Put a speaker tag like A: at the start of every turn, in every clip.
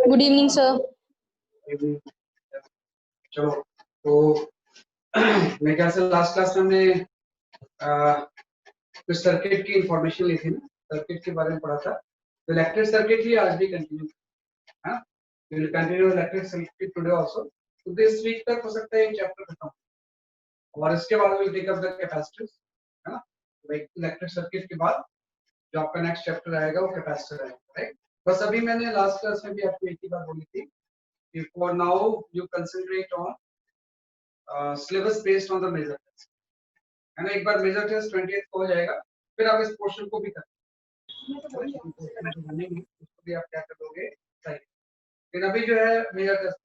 A: Good evening sir.
B: चलो तो मेरे ख्याल से लास्ट क्लास में हमने कुछ सर्किट की इंफॉर्मेशन ली थी ना, सर्किट के बारे में पढ़ा था। तो इलेक्ट्रिक सर्किट ही आज भी कंटिन्यू है, will continue electric circuit today also. तो दिस वीक तक हो सकता है ये चैप्टर खत्म और इसके बाद will take up the capacitors, है ना। इलेक्ट्रिक सर्किट के बाद जो आपका नेक्स्ट चैप्टर आएगा वो कैपेसिटर आएगा, राइट। बस अभी मैंने लास्ट क्लास में भी आपको एक ही बात बोली थी कि for now you concentrate on syllabus based on the major test, है ना। एक बार मेजर टेस्ट 20th को हो जाएगा, फिर आप इस पोर्शन को भी कर उसको भी आप क्या करोगे, सही। लेकिन अभी जो है मेजर टेस्ट,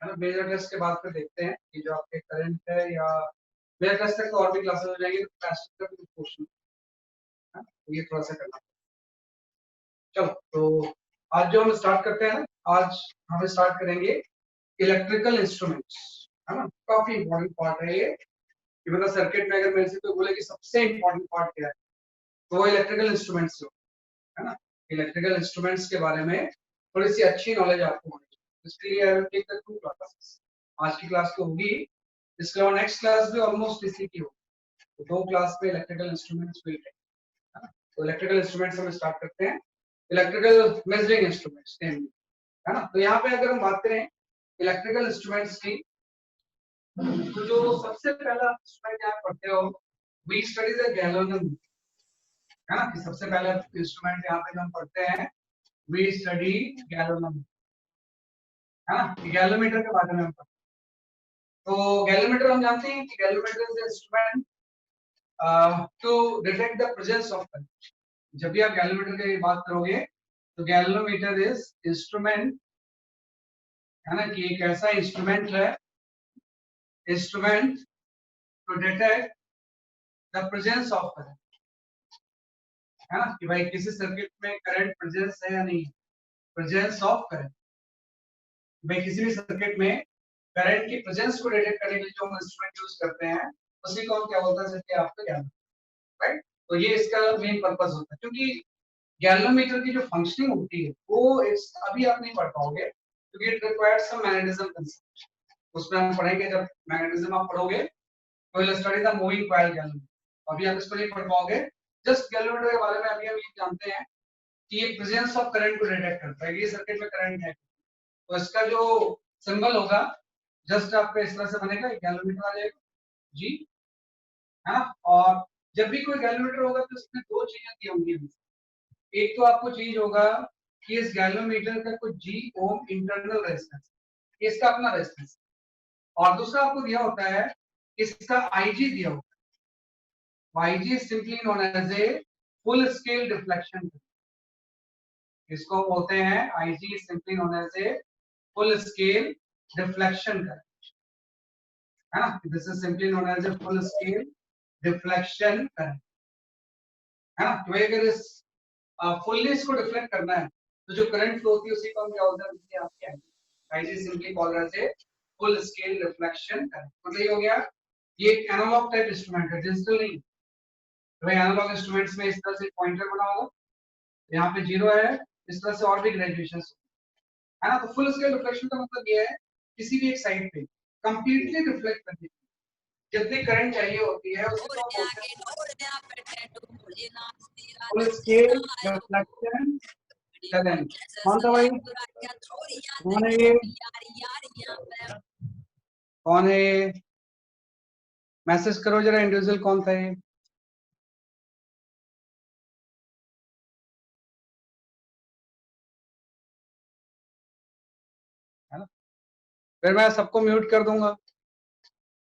B: है ना। मेजर टेस्ट के बाद फिर देखते हैं कि जो आपके करंट है या मेजर टेस्ट तक तो और भी क्लासेस हो जाएंगी, तो कैपेसिटर का भी पोर्शन है, ये थोड़ा सा करना। चलो तो आज जो हम स्टार्ट करते हैं, आज हम स्टार्ट करेंगे इलेक्ट्रिकल इंस्ट्रूमेंट्स, है ना। काफी इंपॉर्टेंट पार्ट है ये। मतलब सर्किट में अगर मेरे से कोई बोले कि सबसे इंपॉर्टेंट पार्ट क्या है, तो वो इलेक्ट्रिकल इंस्ट्रूमेंट्स है ना। इलेक्ट्रिकल इंस्ट्रूमेंट्स के बारे में थोड़ी सी अच्छी नॉलेज आपको होनी चाहिए। इसके लिए I will take the 2 classes. आज की क्लास तो होगी, इसके अलावा नेक्स्ट क्लास भी ऑलमोस्ट इसी की होगी। तो 2 क्लास पे इलेक्ट्रिकल इंस्ट्रूमेंट्स विल टेक, है ना। तो इलेक्ट्रिकल इंस्ट्रूमेंट्स हम स्टार्ट करते हैं। इलेक्ट्रिकल मेजरिंग इंस्ट्रूमेंट्स, है ना। तो यहाँ पे अगर हम बात करें इलेक्ट्रिकल इंस्ट्रूमेंट्स की, तो जो सबसे पहला इंस्ट्रूमेंट आप पढ़ते हो, वी स्टडी द गैलोनोमीटर, है ना। कि सबसे पहला इंस्ट्रूमेंट यहाँ पे हम पढ़ते हैं, वी स्टडी गैलोनोमीटर, है ना। गैलोमीटर के बारे में हम पढ़ते हैं। तो गैलोमीटर हम जानते हैं कि galvanometer is instrument to detect the presence of current. जब भी आप गैलोमीटर की बात करोगे तो गैलोमीटर इज इंस्ट्रूमेंट, है ना, कि एक ऐसा इंस्ट्रूमेंट है, instrument to detect the presence of current, है ना। कि भाई किसी सर्किट में करंट प्रेजेंस है या नहीं, प्रेजेंस ऑफ करंट। भाई किसी भी सर्किट में करंट की प्रेजेंस को डिटेक्ट करने के लिए जो हम इंस्ट्रूमेंट यूज करते हैं उसी को हम क्या बोलते हैं, जैसे आपको गैलोमीटर, राइट। तो ये इसका मेन पर्पस होता है, क्योंकि गैलोमीटर की जो फंक्शनिंग होती है वो अभी आप नहीं पढ़ पाओगे, क्योंकि it requires some magnetism concept. उसमें हम पढ़ेंगे, जब मैग्नेटिज्म आप पढ़ोगे तो will study the moving coil galvanometer. अभी आप इसको नहीं पढ़ पाओगे। जस्ट गैलोमीटर के बारे में अभी हम ये जानते हैं कि ये प्रेजेंस ऑफ करंट को डिटेक्ट करता है, ये सर्किट में करंट है, तो इसका जो सिंबल होगा जस्ट आपका इस तरह से बनेगा, गैलोमीटर आ जाएगा जी, है ना। और जब भी कोई गैलोमीटर होगा तो इसमें 2 चीजें दी होंगी। एक तो आपको चीज होगा कि इस गैलोमीटर का कुछ जी ओम इंटरनल रेजिस्टेंस, इसका अपना रेजिस्टेंस, और दूसरा आपको दिया होता है इसका आईजी दिया होता है। IG is simply known as a full scale deflection, इसको बोलते हैं IG is simply known as a full scale deflection current, है ना। This is simply known as a full scale deflection current, है ना। तो अगर इस फुल्ली इसको डिफ्लेक्ट करना है तो जो करंट फ्लो होती है उसी को हम क्या बोलते हैं, आपकी IG simply called as a full scale reflection current. मतलब ये हो गया, ये एक एनालॉग टाइप इंस्ट्रूमेंट है, डिजिटल नहीं। तो भाई एनालॉग इंस्ट्रूमेंट्स में इस तरह से पॉइंटर बना होगा, यहाँ पे 0 है, इस तरह से और भी ग्रेजुएशंस, है ना। तो फुल स्केल रिफ्लेक्शन का मतलब ये है किसी भी एक साइड पे कंप्लीटली रिफ्लेक्ट करने की जितनी करंट चाहिए होती है उसे तो बोलते हैं फुल स्केल रिफ्लेक्शन करंट। कौन था भाई, कौन है ये, कौन है ये, मैसेज करो जरा, इंडिविजुअल कौन था ये। है ना, फिर मैं सबको म्यूट कर दूंगा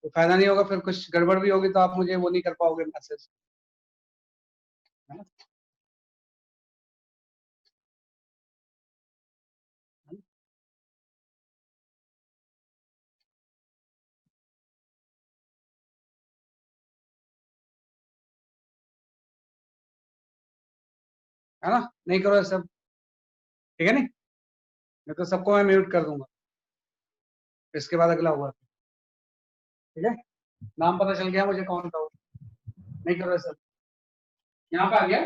B: तो फायदा नहीं होगा, फिर कुछ गड़बड़ भी होगी तो आप मुझे वो नहीं कर पाओगे मैसेज, है ना। है ना, नहीं करो सब, ठीक है। नहीं मैं तो सबको मैं म्यूट कर दूंगा, इसके बाद अगला हुआ, ठीक है। नाम पता चल गया मुझे कौन था, नहीं करो सब। यहाँ पे आ गया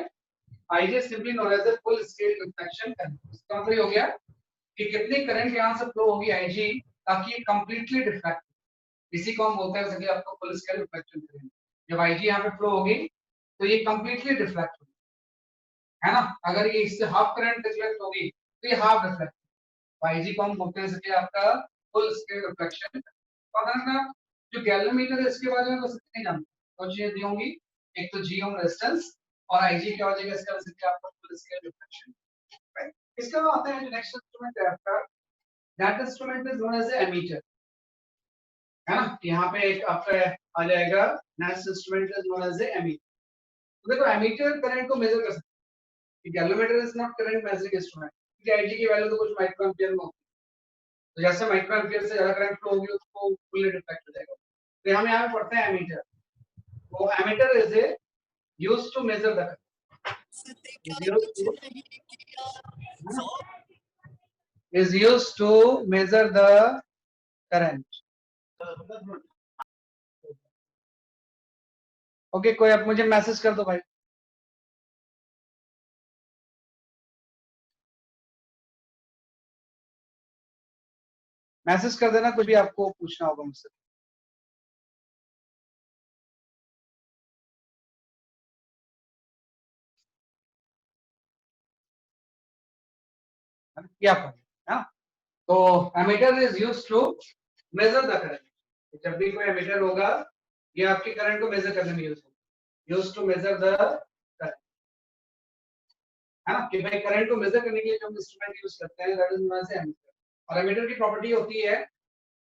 B: IG simply known as a full scale reflection current. इसका मतलब हो गया कि कितनी करंट यहाँ से फ्लो होगी IG ताकि ये कंप्लीटली डिफ्लेक्ट, इसी को हम बोलते हैं जैसे कि आपको फुल स्केल रिफ्लेक्शन करेंगे। जब IG यहाँ पे फ्लो होगी तो ये कंप्लीटली डिफ्लेक्ट होगी, है ना। अगर ये इससे हाफ करंट रिफ्लेक्ट होगी तो ये हाफ डिफ्लेक्ट, IG को हम बोलते हैं जैसे कि आपका फुल स्केल रिफ्लेक्शन। तो अगर मैं जो गैल्वेनोमीटर है इसके बारे में बस इतना ही जानते हैं, तो चीजें दी होंगी, एक तो G ओम रेजिस्टेंस और IG क्या हो जाएगा इसका वजह से आपका फुल स्केल रिफ्लेक्शन, राइट। इसके बाद आता है जो नेक्स्ट इंस्ट्रूमेंट है आपका, that instrument is known as ammeter, है ना। यहाँ पे एक आपका आ जाएगा next instrument is known as ammeter. तो देखो एमीटर करंट को मेजर कर सकते हैं, galvanometer is not current measuring instrument, क्योंकि IG की वैल्यू तो कुछ माइक्रो एम्पियर में होती है, तो जैसे माइक्रो एम्पियर से ज्यादा करंट फ्लो होगी उसको फुल्ली डिफ्लेक्ट हो जाएगा। तो हम यहाँ पे पढ़ते हैं एमीटर, वो ammeter is a used to measure the is used to measure the current. Okay कोई आप मुझे मैसेज कर दो भाई। मैसेज कर देना कुछ भी आपको पूछना होगा मुझसे। क्या पढ़े, तो ammeter is used to measure the current. जब भी कोई एमीटर होगा ये आपके करंट को मेजर करने में यूज होगा, used to measure the current, है ना। कि भाई करंट को मेजर करने के लिए जो हम इंस्ट्रूमेंट यूज करते हैं that is known as ammeter. और एमीटर की प्रॉपर्टी होती है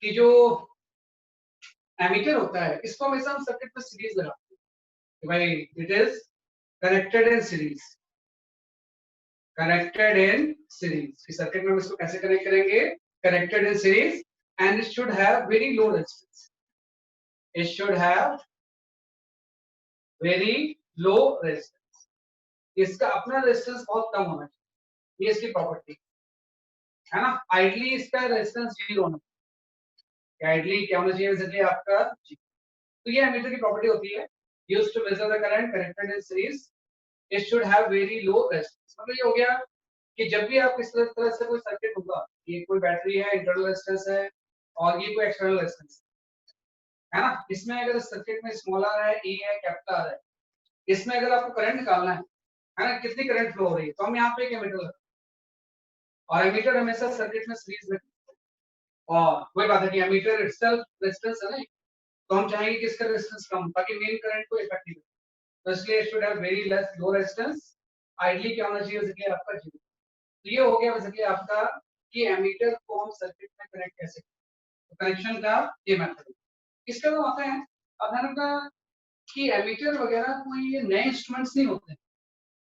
B: कि जो एमीटर होता है इसको हमेशा हम सर्किट में सीरीज लगाते हैं कि भाई it is connected in series, connected in series. इस सर्किट में हम इसको कैसे कनेक्ट करेंगे, connected in series, and it should have very low resistance, it should have very low resistance, इसका अपना रेजिस्टेंस बहुत कम होना चाहिए, ये इसकी प्रॉपर्टी है ना। आइडली इसका रेजिस्टेंस 0 होना चाहिए, आइडली क्या होना चाहिए जैसे आपका 0। तो ये एमीटर की प्रॉपर्टी होती है, used to measure the current connected in series, it should have very low resistance. मतलब ये हो गया कि जब भी आप इस तरह से कोई सर्किट होगा, ये कोई बैटरी है, इंटरनल रेजिस्टेंस है और ये कोई एक्सटर्नल रेजिस्टेंस है ना, इसमें अगर सर्किट में स्मॉल आर है, ई है, कैपिटल आर है, इसमें अगर आपको करंट निकालना है ना, कितनी करंट फ्लो हो रही है, तो हम यहाँ पे एक एमीटर लगाते हैं और एमीटर हमेशा सर्किट में सीरीज में, और वही बात है कि एमीटर इटसेल्फ रेजिस्टेंस है ना, तो हम चाहेंगे कि इसका रेजिस्टेंस कम ताकि मेन करंट को इफेक्ट नहीं करे, तो इसलिए it should have very less low resistance, ideally क्या होना चाहिए जैसे आपका 0। तो ये हो गया बेसिकली आपका कि एमीटर को हम सर्किट में कनेक्ट कैसे करें, तो कनेक्शन का ये मेथड है। इसके बाद आता है अब का कि एमीटर वगैरह कोई नए इंस्ट्रूमेंट्स नहीं होते,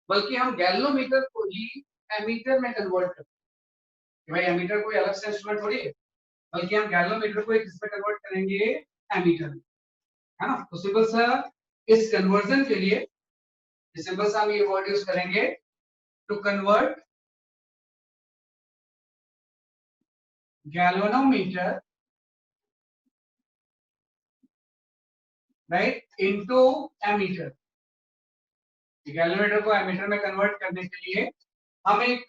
B: बल्कि हम गैल्वेनोमीटर को ही एमीटर में कन्वर्ट करते हैं। भाई एमीटर कोई अलग से इंस्ट्रूमेंट थोड़ी है, बल्कि हम गैल्वेनोमीटर को किस में कन्वर्ट करेंगे, एमीटर में, है ना। तो सिंपल सा इस कन्वर्जन के लिए सिंपल सा हम ये वर्ड यूज करेंगे, to convert galvanometer right into ammeter। Galvanometer को एमीटर में कन्वर्ट करने के लिए हम एक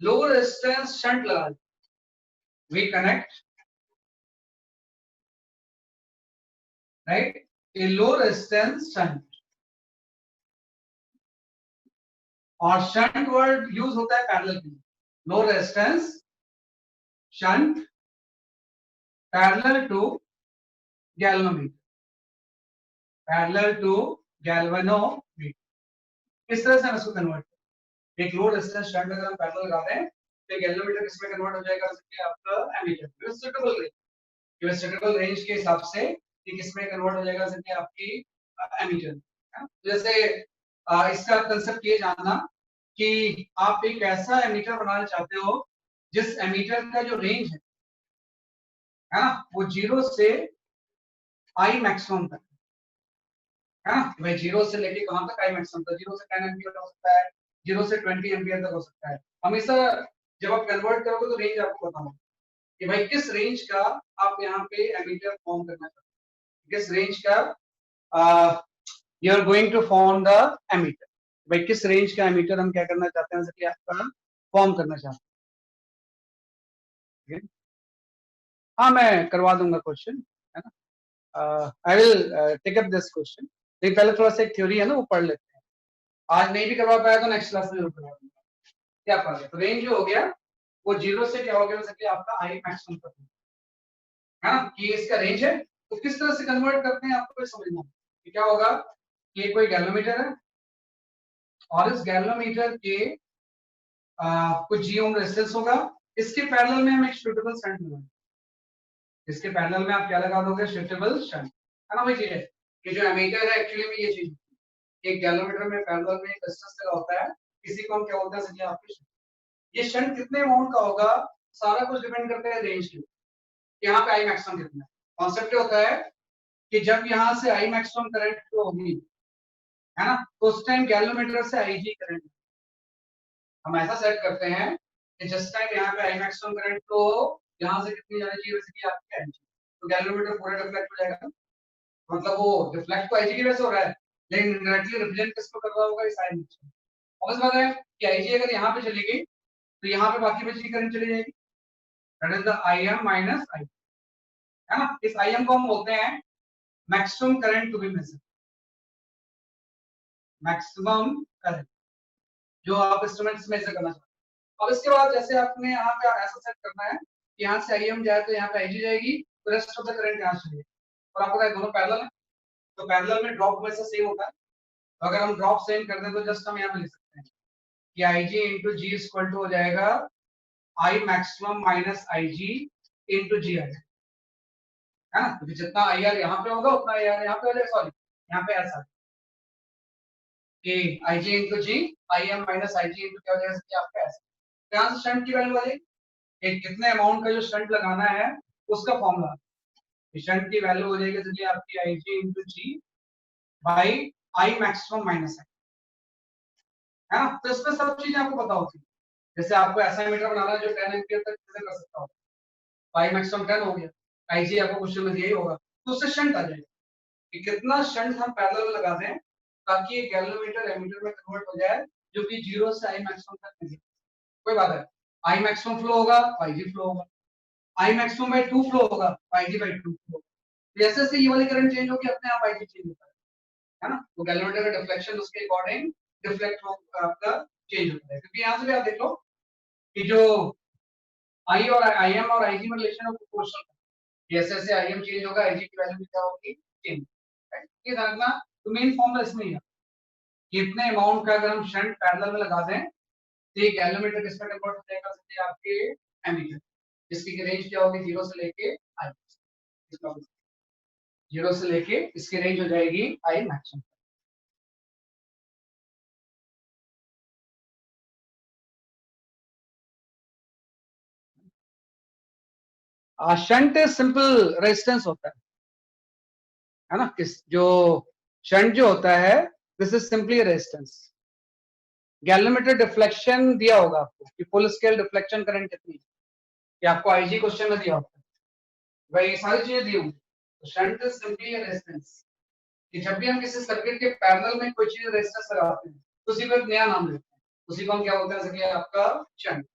B: लो रेजिस्टेंस शंट लगा दें, we connect right a low resistance shunt, और शंट वर्ड यूज होता है पैरेलल के लिए, low resistance shunt parallel to galvanometer, parallel to galvanometer. इस तरह से हम इसको कन्वर्ट करें, एक लो रेजिस्टेंस शंट अगर हम पैरेलल लगाते हैं तो गैल्वेनोमीटर किसमें कन्वर्ट हो जाएगा, आपका एमीटर में। सुटेबल रेंज, सुटेबल रेंज के हिसाब से ये किसमें कन्वर्ट हो जाएगा, जैसे आपकी एमीटर। जैसे इसका कंसेप्ट ये जानना कि आप एक ऐसा एमीटर बनाना चाहते हो जिस एमीटर का जो रेंज है ना, वो 0 से आई मैक्सिमम तक है ना। भाई 0 से लेके कहां तक, आई मैक्सिमम तक, 0 से 10 एम्पियर हो सकता है, 0 से 20 एम्पियर तक हो सकता है। हमेशा जब आप कन्वर्ट करोगे तो रेंज आपको पता होगा कि भाई किस रेंज का आप यहाँ पे एमीटर फॉर्म करना चाहते हैं, किस रेंज का you are going to form the ammeter, भाई किस रेंज का एमीटर हम क्या करना चाहते हैं, जैसे कि आपका फॉर्म करना चाहते हैं। हाँ मैं करवा दूंगा क्वेश्चन, है ना। I will take up this question. लेकिन पहले थोड़ा सा एक थ्योरी है ना वो पढ़ लेते हैं। आज नहीं भी करवा पाया तो नेक्स्ट क्लास में जरूर करवा दूंगा। क्या पढ़ गया तो रेंज जो हो गया वो 0 से क्या हो गया सकते आपका आई मैक्सिमम तक, है ना। कि इसका रेंज है तो किस तरह से कन्वर्ट करते हैं आपको समझना है कि क्या होगा कि कोई गैलोमीटर है और इस गैलोमीटर के कुछ जी ओम रेजिस्टेंस होगा, इसके पैरेलल में हम एक सूटेबल शंट लगाएंगे। इसके पैरेलल में आप क्या लगा दोगे, सूटेबल शंट, है ना। वही चीज है कि जो एमीटर है एक्चुअली में ये चीज एक गैलोमीटर में पैरेलल में एक रेजिस्टेंस लगा होता है, इसी को हम क्या बोलते हैं समझिए आपके शंट। ये शंट कितने अमाउंट का होगा सारा कुछ डिपेंड करता है रेंज के, यहाँ पे आई मैक्सिमम कितना है। कॉन्सेप्ट होता है कि जब यहाँ से आई मैक्सिमम करंट फ्लो होगी, है ना, तो उस टाइम गैलोमीटर से आई जी करंट हम ऐसा सेट करते हैं कि जिस टाइम यहाँ पे आई मैक्सिमम करंट फ्लो यहाँ से कितनी जानी चाहिए वैसे कि आपकी आई जी, तो गैलोमीटर पूरा डिफ्लेक्ट हो जाएगा। मतलब वो डिफ्लेक्ट तो आई जी की वजह से हो रहा है, लेकिन डायरेक्टली रिप्रेजेंट किसको कर रहा होगा, इस आई मैक्सिमम। और इस बात है कि आई जी अगर यहाँ पे चली गई तो यहाँ पे बाकी बची करंट चली जाएगी, that is the I M minus I, है ना। इस आई एम को हम बोलते हैं maximum current to be measured, maximum current जो आप इंस्ट्रूमेंट से मेजर करना चाहते हैं। अब इसके बाद जैसे आपने यहाँ पे ऐसा सेट करना है कि यहाँ से आई एम जाए तो यहाँ पे आई जी जाएगी, तो रेस्ट ऑफ द करंट यहाँ से और आपको पता है दोनों पैरेलल है, तो पैरेलल में ड्रॉप में से सेम होता है। तो अगर हम ड्रॉप सेम कर दें तो जस्ट हम यहाँ पे लिख सकते हैं कि I G into G equal to हो जाएगा I maximum minus I G into G I, है ना। तो जितना आई आर यहाँ पे होगा उतना आई आर यहाँ पे हो जाएगा, सॉरी यहाँ पे ऐसा कि I G into G I M minus I G into क्या हो जाएगा कि आपका ऐसा। यहाँ से शंट की वैल्यू आ जाएगी, एक कितने अमाउंट का जो शंट लगाना है उसका फॉर्मूला, शंट की वैल्यू हो जाएगी चलिए आपकी I G into G by I maximum minus I, है ना। तो इसमें सब चीजें आपको पता होती है। जैसे आपको ऐसा मीटर बनाना है जो 10 एम्पीयर तक कैसे कर सकता हो, आई मैक्सिमम 10 हो गया, आई जी आपको क्वेश्चन में यही होगा, तो उससे शंट आ जाएगा कि कितना शंट हम पैरेलल में लगा दें ताकि ये गैलोमीटर एमीटर में कन्वर्ट हो जाए, जो कि 0 से आई मैक्सिमम तक मिले। कोई बात है, आई मैक्सिमम फ्लो होगा आई जी फ्लो होगा, आई मैक्सिमम बाय 2 फ्लो होगा आई जी बाय 2 फ्लो। जैसे जैसे ये वाली करंट चेंज होगी अपने आप आई जी चेंज होता है ना। तो गैलोमीटर का डिफ्लेक्शन उसके अकॉर्डिंग डिफ्लेक्ट आपका चेंज होता है, क्योंकि यहाँ से भी आप देख लो कि जो आई और आई एम और आई जी में रिलेशन ऑफ प्रोपोर्शनल, जैसे जैसे आई एम चेंज होगा आई जी की वैल्यू भी क्या होगी, चेंज। ये ध्यान रखना, तो मेन फॉर्मूला इसमें ही है कि इतने अमाउंट का अगर हम शंट पैरेलल में लगा दें तो ये गैलोमीटर किसमें कन्वर्ट हो जाएगा, समझिए आपके एमीटर, जिसकी रेंज क्या होगी 0 से लेके आई, 0 से लेके इसकी रेंज हो जाएगी I maximum. Shunt simple resistance होता है ना। किस जो शंट जो होता है this is simply resistance. Galvanometer deflection दिया होगा आपको कि फुल स्केल डिफ्लेक्शन करंट कितनी है, कि आपको आईजी क्वेश्चन में दिया होगा, भाई सारी चीजें दी होंगी। तो शंट इज सिंपली रेजिस्टेंस कि जब भी हम किसी सर्किट के पैरेलल में कोई चीज रेजिस्टेंस लगाते हैं तो उसी को एक नया नाम देते हैं, उसी को हम क्या बोलते हैं जैसे कि आपका शंट।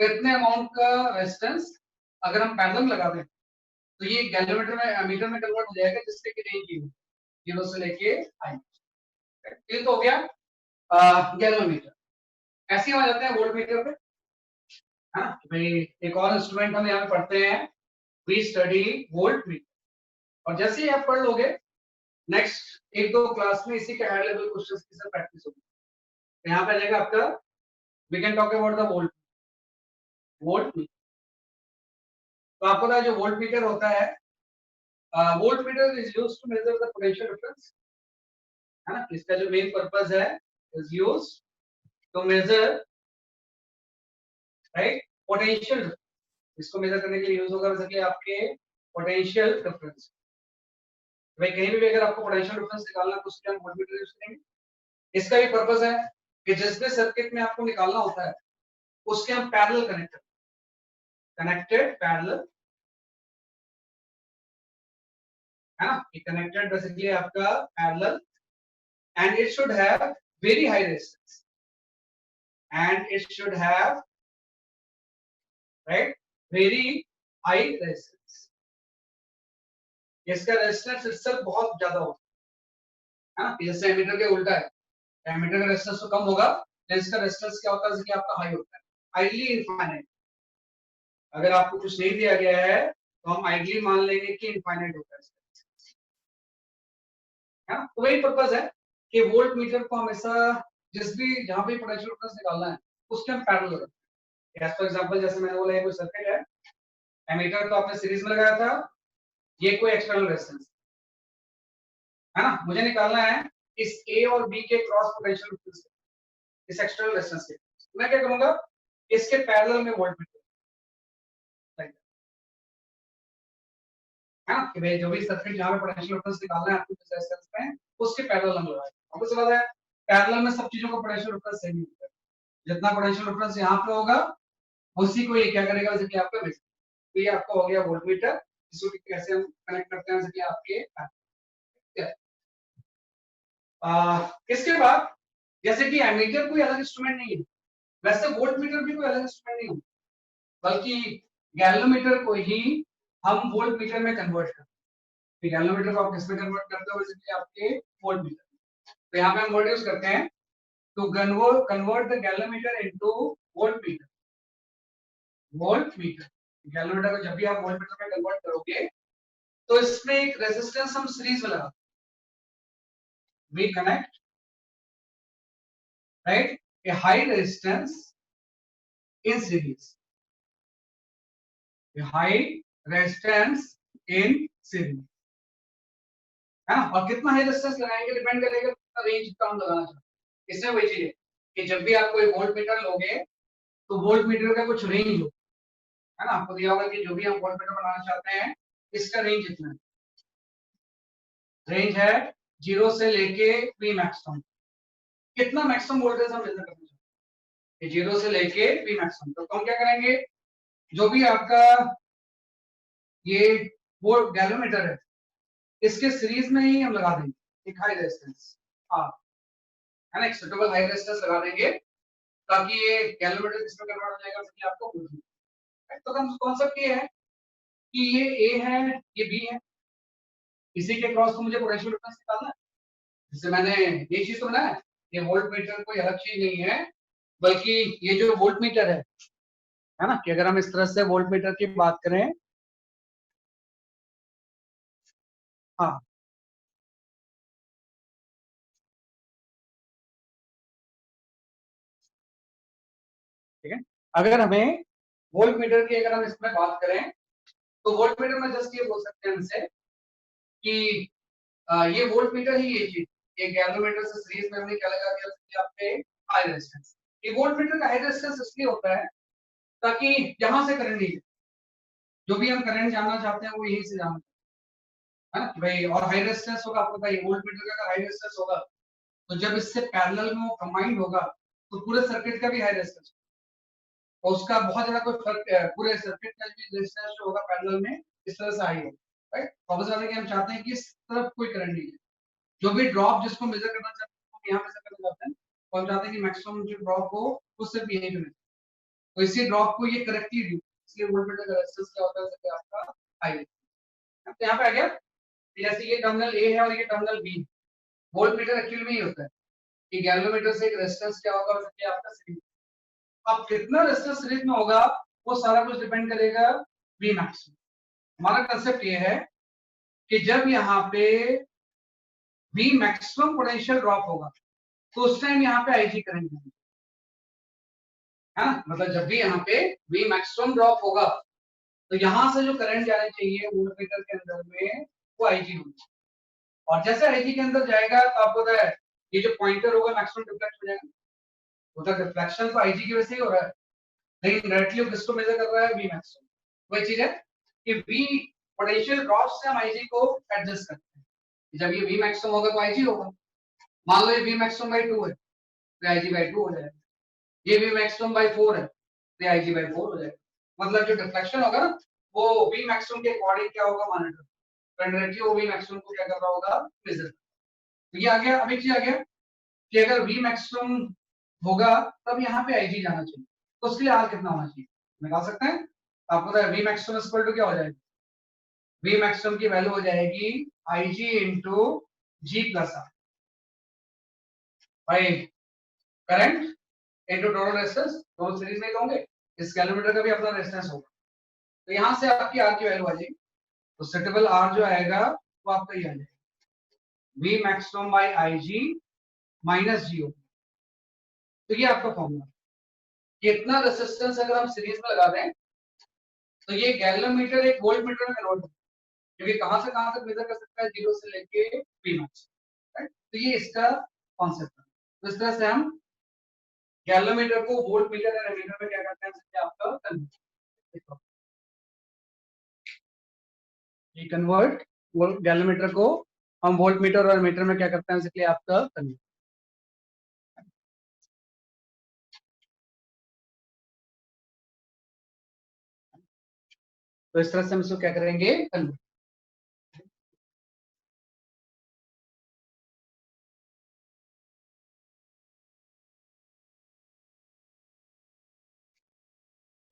B: कितने अमाउंट का रेजिस्टेंस अगर हम पैरेलल में लगा दें तो ये गैलोमीटर में मीटर में कन्वर्ट हो जाएगा, जिससे कि रेंज की 0 से लेके आई। ये तो हो गया गैलोमीटर। ऐसे ही आ जाते हैं वोल्ट मीटर पे, है ना। भाई एक और इंस्ट्रूमेंट हम यहाँ पढ़ते हैं, वी स्टडी वोल्ट मीटर, और जैसे ही आप पढ़ लोगे नेक्स्ट एक दो क्लास में इसी के हाई लेवल क्वेश्चंस की सब प्रैक्टिस होगी। यहाँ पे आ जाएगा आपका we can talk about the volt meter. तो आपको पता है जो वोल्ट मीटर होता है, volt meter is used to measure the potential difference, है ना। इसका जो मेन पर्पस है is used to measure right potential, इसको मेजर करने के लिए यूज होगा जैसे कि आपके पोटेंशियल डिफरेंस। भाई कहीं भी अगर आपको पोटेंशियल डिफरेंस निकालना है तो उसके हम वोल्टमीटर यूज करेंगे। इसका भी पर्पस है कि जिस भी सर्किट में आपको निकालना होता है उसके हम पैरेलल कनेक्टेड पैरेलल, है ना। कनेक्टेड बेसिकली आपका parallel and it should have very high resistance and it should have right very high resistance, इसका रेजिस्टेंस itself बहुत ज्यादा होता है ना, जैसे एमीटर के उल्टा है, एमीटर का रेजिस्टेंस तो कम होगा, तो इसका रेजिस्टेंस क्या होता है, जैसे कि आपका हाई होता है, हाईली इनफाइनाइट। अगर आपको कुछ नहीं दिया गया है तो हम आइडली मान लेंगे कि इनफाइनाइट होता है ना। तो वही पर्पस है कि वोल्ट मीटर को हमेशा जिस भी जहां भी पोटेंशियल डिफरेंस निकालना है उसके हम पैरेलल रखें। फॉर एग्जांपल जैसे मैंने बोला ये कोई सर्किट है, एमीटर तो आपने सीरीज में लगाया था, ये कोई एक्सटर्नल रेजिस्टेंस है ना, मुझे निकालना है इस ए और बी के क्रॉस पोटेंशियल डिफरेंस, इस एक्सटर्नल रेजिस्टेंस के, मैं क्या करूंगा, इसके पैरेलल में वोल्ट मीटर है ना, कि भाई जो भी सर्किट जहां पे पोटेंशियल डिफरेंस निकालना है आपको किस रेजिस्टेंस में, उसके पैरेलल हम लगाएंगे। आपको समझ आया, पैरेलल में सब चीजों का पोटेंशियल डिफरेंस सेम ही होता है, जितना पोटेंशियल डिफरेंस यहाँ पे होगा उसी को ये क्या करेगा, जैसे कि आपका तो ये आपका हो गया वोल्ट मीटर, इसको कैसे हम कनेक्ट करते हैं, जैसे कि आपके इसके बाद जैसे कि एमीटर कोई अलग इंस्ट्रूमेंट नहीं है, वैसे वोल्ट मीटर भी कोई अलग इंस्ट्रूमेंट नहीं है, बल्कि गैल्वेनोमीटर को ही हम वोल्ट मीटर में कन्वर्ट करते हैं। गैल्वेनोमीटर को आप किसमें कन्वर्ट करते हो, जैसे कि आपके वोल्ट मीटर, तो यहाँ पे हम वर्ड यूज करते हैं to convert the galvanometer into volt meter. Volt meter, galvanometer को जब भी आप वोल्ट मीटर में कन्वर्ट करोगे तो इसमें एक रेजिस्टेंस हम सीरीज में लगाते हैं, we connect right a high resistance in series, a high resistance in series है ना। और कितना हाई रेजिस्टेंस लगाएंगे डिपेंड करेगा कितना रेंज का हम लगाना चाहते हैं। इसमें वही चीज है कि जब भी आप कोई वोल्ट मीटर लोगे तो वोल्ट मीटर का कुछ रेंज हो, है ना, आपको दिया होगा कि जो भी हम वोल्ट मीटर बनाना चाहते हैं इसका रेंज इतना है, रेंज है 0 से लेके वी मैक्सिमम, कितना मैक्सिमम वोल्टेज हम मेजर करना चाहते हैं, 0 से लेके वी मैक्सिमम। तो हम क्या करेंगे, जो भी आपका ये वो गैल्वेनोमीटर है इसके सीरीज में ही हम लगा देंगे एक हाई रेजिस्टेंस आर, है ना, एक सुटेबल हाई रेजिस्टेंस लगा देंगे ताकि ये गैल्वेनोमीटर किसमें कन्वर्ट हो जाएगा, कि आपको बुझ जाए। तो कॉन्सेप्ट ये है कि ये ए है ये बी है, इसी के क्रॉस को मुझे पोटेंशियल डिफरेंस निकालना है, जिससे मैंने ये चीज तो बनाया है, ये वोल्ट मीटर कोई अलग चीज नहीं है, बल्कि ये जो वोल्ट मीटर है ना, कि अगर हम इस तरह से वोल्ट मीटर की बात करें, हाँ ठीक है, अगर हमें वोल्ट मीटर की अगर हम इसमें बात करें तो वोल्ट मीटर में जस्ट ये बोल सकते हैं हमसे कि ये वोल्ट मीटर ही ये चीज, ये गैल्वेनोमीटर से सीरीज में हमने क्या लगा दिया कि आपके हाई रेजिस्टेंस, ये वोल्ट मीटर का हाई रेजिस्टेंस इसलिए होता है ताकि यहां से करंट नहीं, जो भी हम करंट जानना चाहते हैं वो यहीं से जानना है ना भाई। और हाई रेजिस्टेंस होगा, आपको पता है वोल्ट मीटर का अगर हाई रेजिस्टेंस होगा तो जब इससे पैरेलल में वो कंबाइंड होगा तो पूरे सर्किट का भी हाई रेजिस्टेंस, और उसका बहुत ज्यादा कोई फर्क, पूरे सर्किट का भी रेजिस्टेंस जो होगा पैरेलल में इस तरह से हाई होगा, राइट। वापस आने के हम चाहते हैं कि इस तरफ कोई करंट नहीं है, जो भी ड्रॉप जिसको मेजर करना चाहते हैं हम यहाँ मेजर करना चाहते हैं, तो हम चाहते हैं कि मैक्सिमम जो ड्रॉप हो वो सिर्फ यहीं पे मिले, तो इसी ड्रॉप को ये करेक्टली दी, इसलिए वोल्टमीटर का रेजिस्टेंस क्या होता है, जैसे आपका हाई। तो यहाँ पे आ गया, जैसे ये टर्मिनल ए है और ये टर्मिनल बी, वोल्टमीटर एक्चुअली में ही होता है कि गैल्वेनोमीटर से एक रेजिस्टेंस क्या होगा, जैसे आपका सीरीज, अब कितना रेजिस्टेंस सीरीज में होगा वो सारा कुछ डिपेंड करेगा वी मैक्सिमम। हमारा कंसेप्ट ये है कि जब यहाँ पे वी मैक्सिमम पोटेंशियल ड्रॉप होगा तो उस टाइम यहाँ पे आईजी करंट है ना, मतलब जब भी यहाँ पे वी मैक्सिमम ड्रॉप होगा तो यहाँ से जो करंट जाना चाहिए वोल्टमीटर के अंदर में वो आईजी होगी, और जैसे आईजी के अंदर जाएगा तो आपको पता है ये जो पॉइंटर होगा मैक्सिमम डिफ्लेक्ट हो जाएगा, तो डिफ्लेक्शन तो आईजी की वजह से ही हो रहा है, लेकिन डायरेक्टली किसको मेजर कर रहा है, वी मैक्सिमम। वही चीज है कि वी पोटेंशियल ड्रॉप से हम आईजी को एडजस्ट करते हैं, जब ये वी मैक्सिमम होगा तो आईजी होगा, मान लो ये वी मैक्सिमम बाय 2 है तो आईजी बाय 2 हो जाएगा, ये वी मैक्सिमम बाय 4 है तो आईजी बाय 4 हो जाएगा, मतलब जो डिफ्लेक्शन होगा ना वो वी मैक्सिमम के अकॉर्डिंग क्या होगा मॉनिटर, डायरेक्टली वो वी मैक्सिमम को क्या कर रहा होगा, मेजर। तो ये आ गया, अब एक चीज आ गया कि अगर वी मैक्सिमम होगा तब यहाँ पे आईजी जाना चाहिए, तो उसके लिए आर कितना होना चाहिए निकाल सकते हैं, आपको पता है वी मैक्सिमम इक्वल टू क्या हो जाएगा, वी मैक्सिमम की वैल्यू हो जाएगी IG into G plus R by current into total resistance, दोनों सीरीज में ही तो होंगे, इस कैलकुलेटर का भी अपना रेजिस्टेंस होगा, तो यहाँ से आपकी आर की वैल्यू आ जाएगी, तो सेटेबल आर जो आएगा वो आपका ये आ जाएगा V maximum by IG minus G, तो ये आपका फॉर्मूला, कितना रेजिस्टेंस अगर हम सीरीज में लगा दें तो ये गैलोमीटर एक वोल्ट मीटर में कन्वर्ट, क्योंकि कहां से कहां तक मेजर कर सकता है, जीरो से लेके वी मैक्स, राइट, तो ये इसका कॉन्सेप्ट है, तो इस तरह से हम गैलोमीटर को वोल्ट मीटर या एमीटर में क्या करते हैं, इसलिए आपका कन्वर्ट, ये कन्वर्ट वोल्ट गैलोमीटर को हम वोल्ट मीटर और मीटर में क्या करते हैं, इसलिए आपका कन्वर्ट, तो इस तरह से हम इसको क्या करेंगे, कन्वर्ट।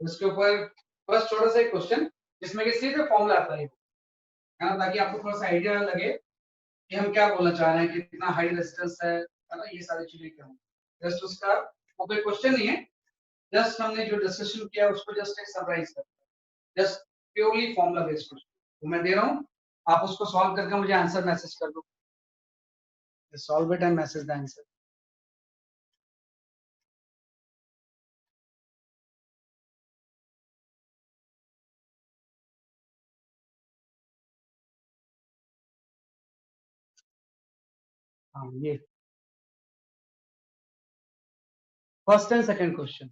B: तो इसके ऊपर बस छोटा सा एक क्वेश्चन जिसमें कि सीधे फॉर्मूला आता है ना, ताकि आपको थोड़ा सा आइडिया लगे कि हम क्या बोलना चाह रहे हैं, कितना हाई रेजिस्टेंस है ना, ये सारी चीजें क्या हों, जस्ट उसका वो कोई क्वेश्चन नहीं है, जस्ट हमने जो डिस्कशन किया उसको जस्ट एक समराइज कर, just purely formula based question, तो मैं दे रहा हूँ, आप उसको सॉल्व करके मुझे आंसर मैसेज कर दो, solve it and message the answer. हाँ ये first and second question,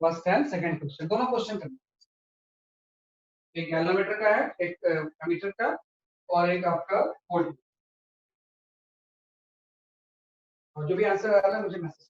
B: first and second question दोनों क्वेश्चन करना, एक गैलोमीटर का है, एक एमीटर का, और एक आपका वोल्ट, और जो भी आंसर आ रहा है मुझे मैसेज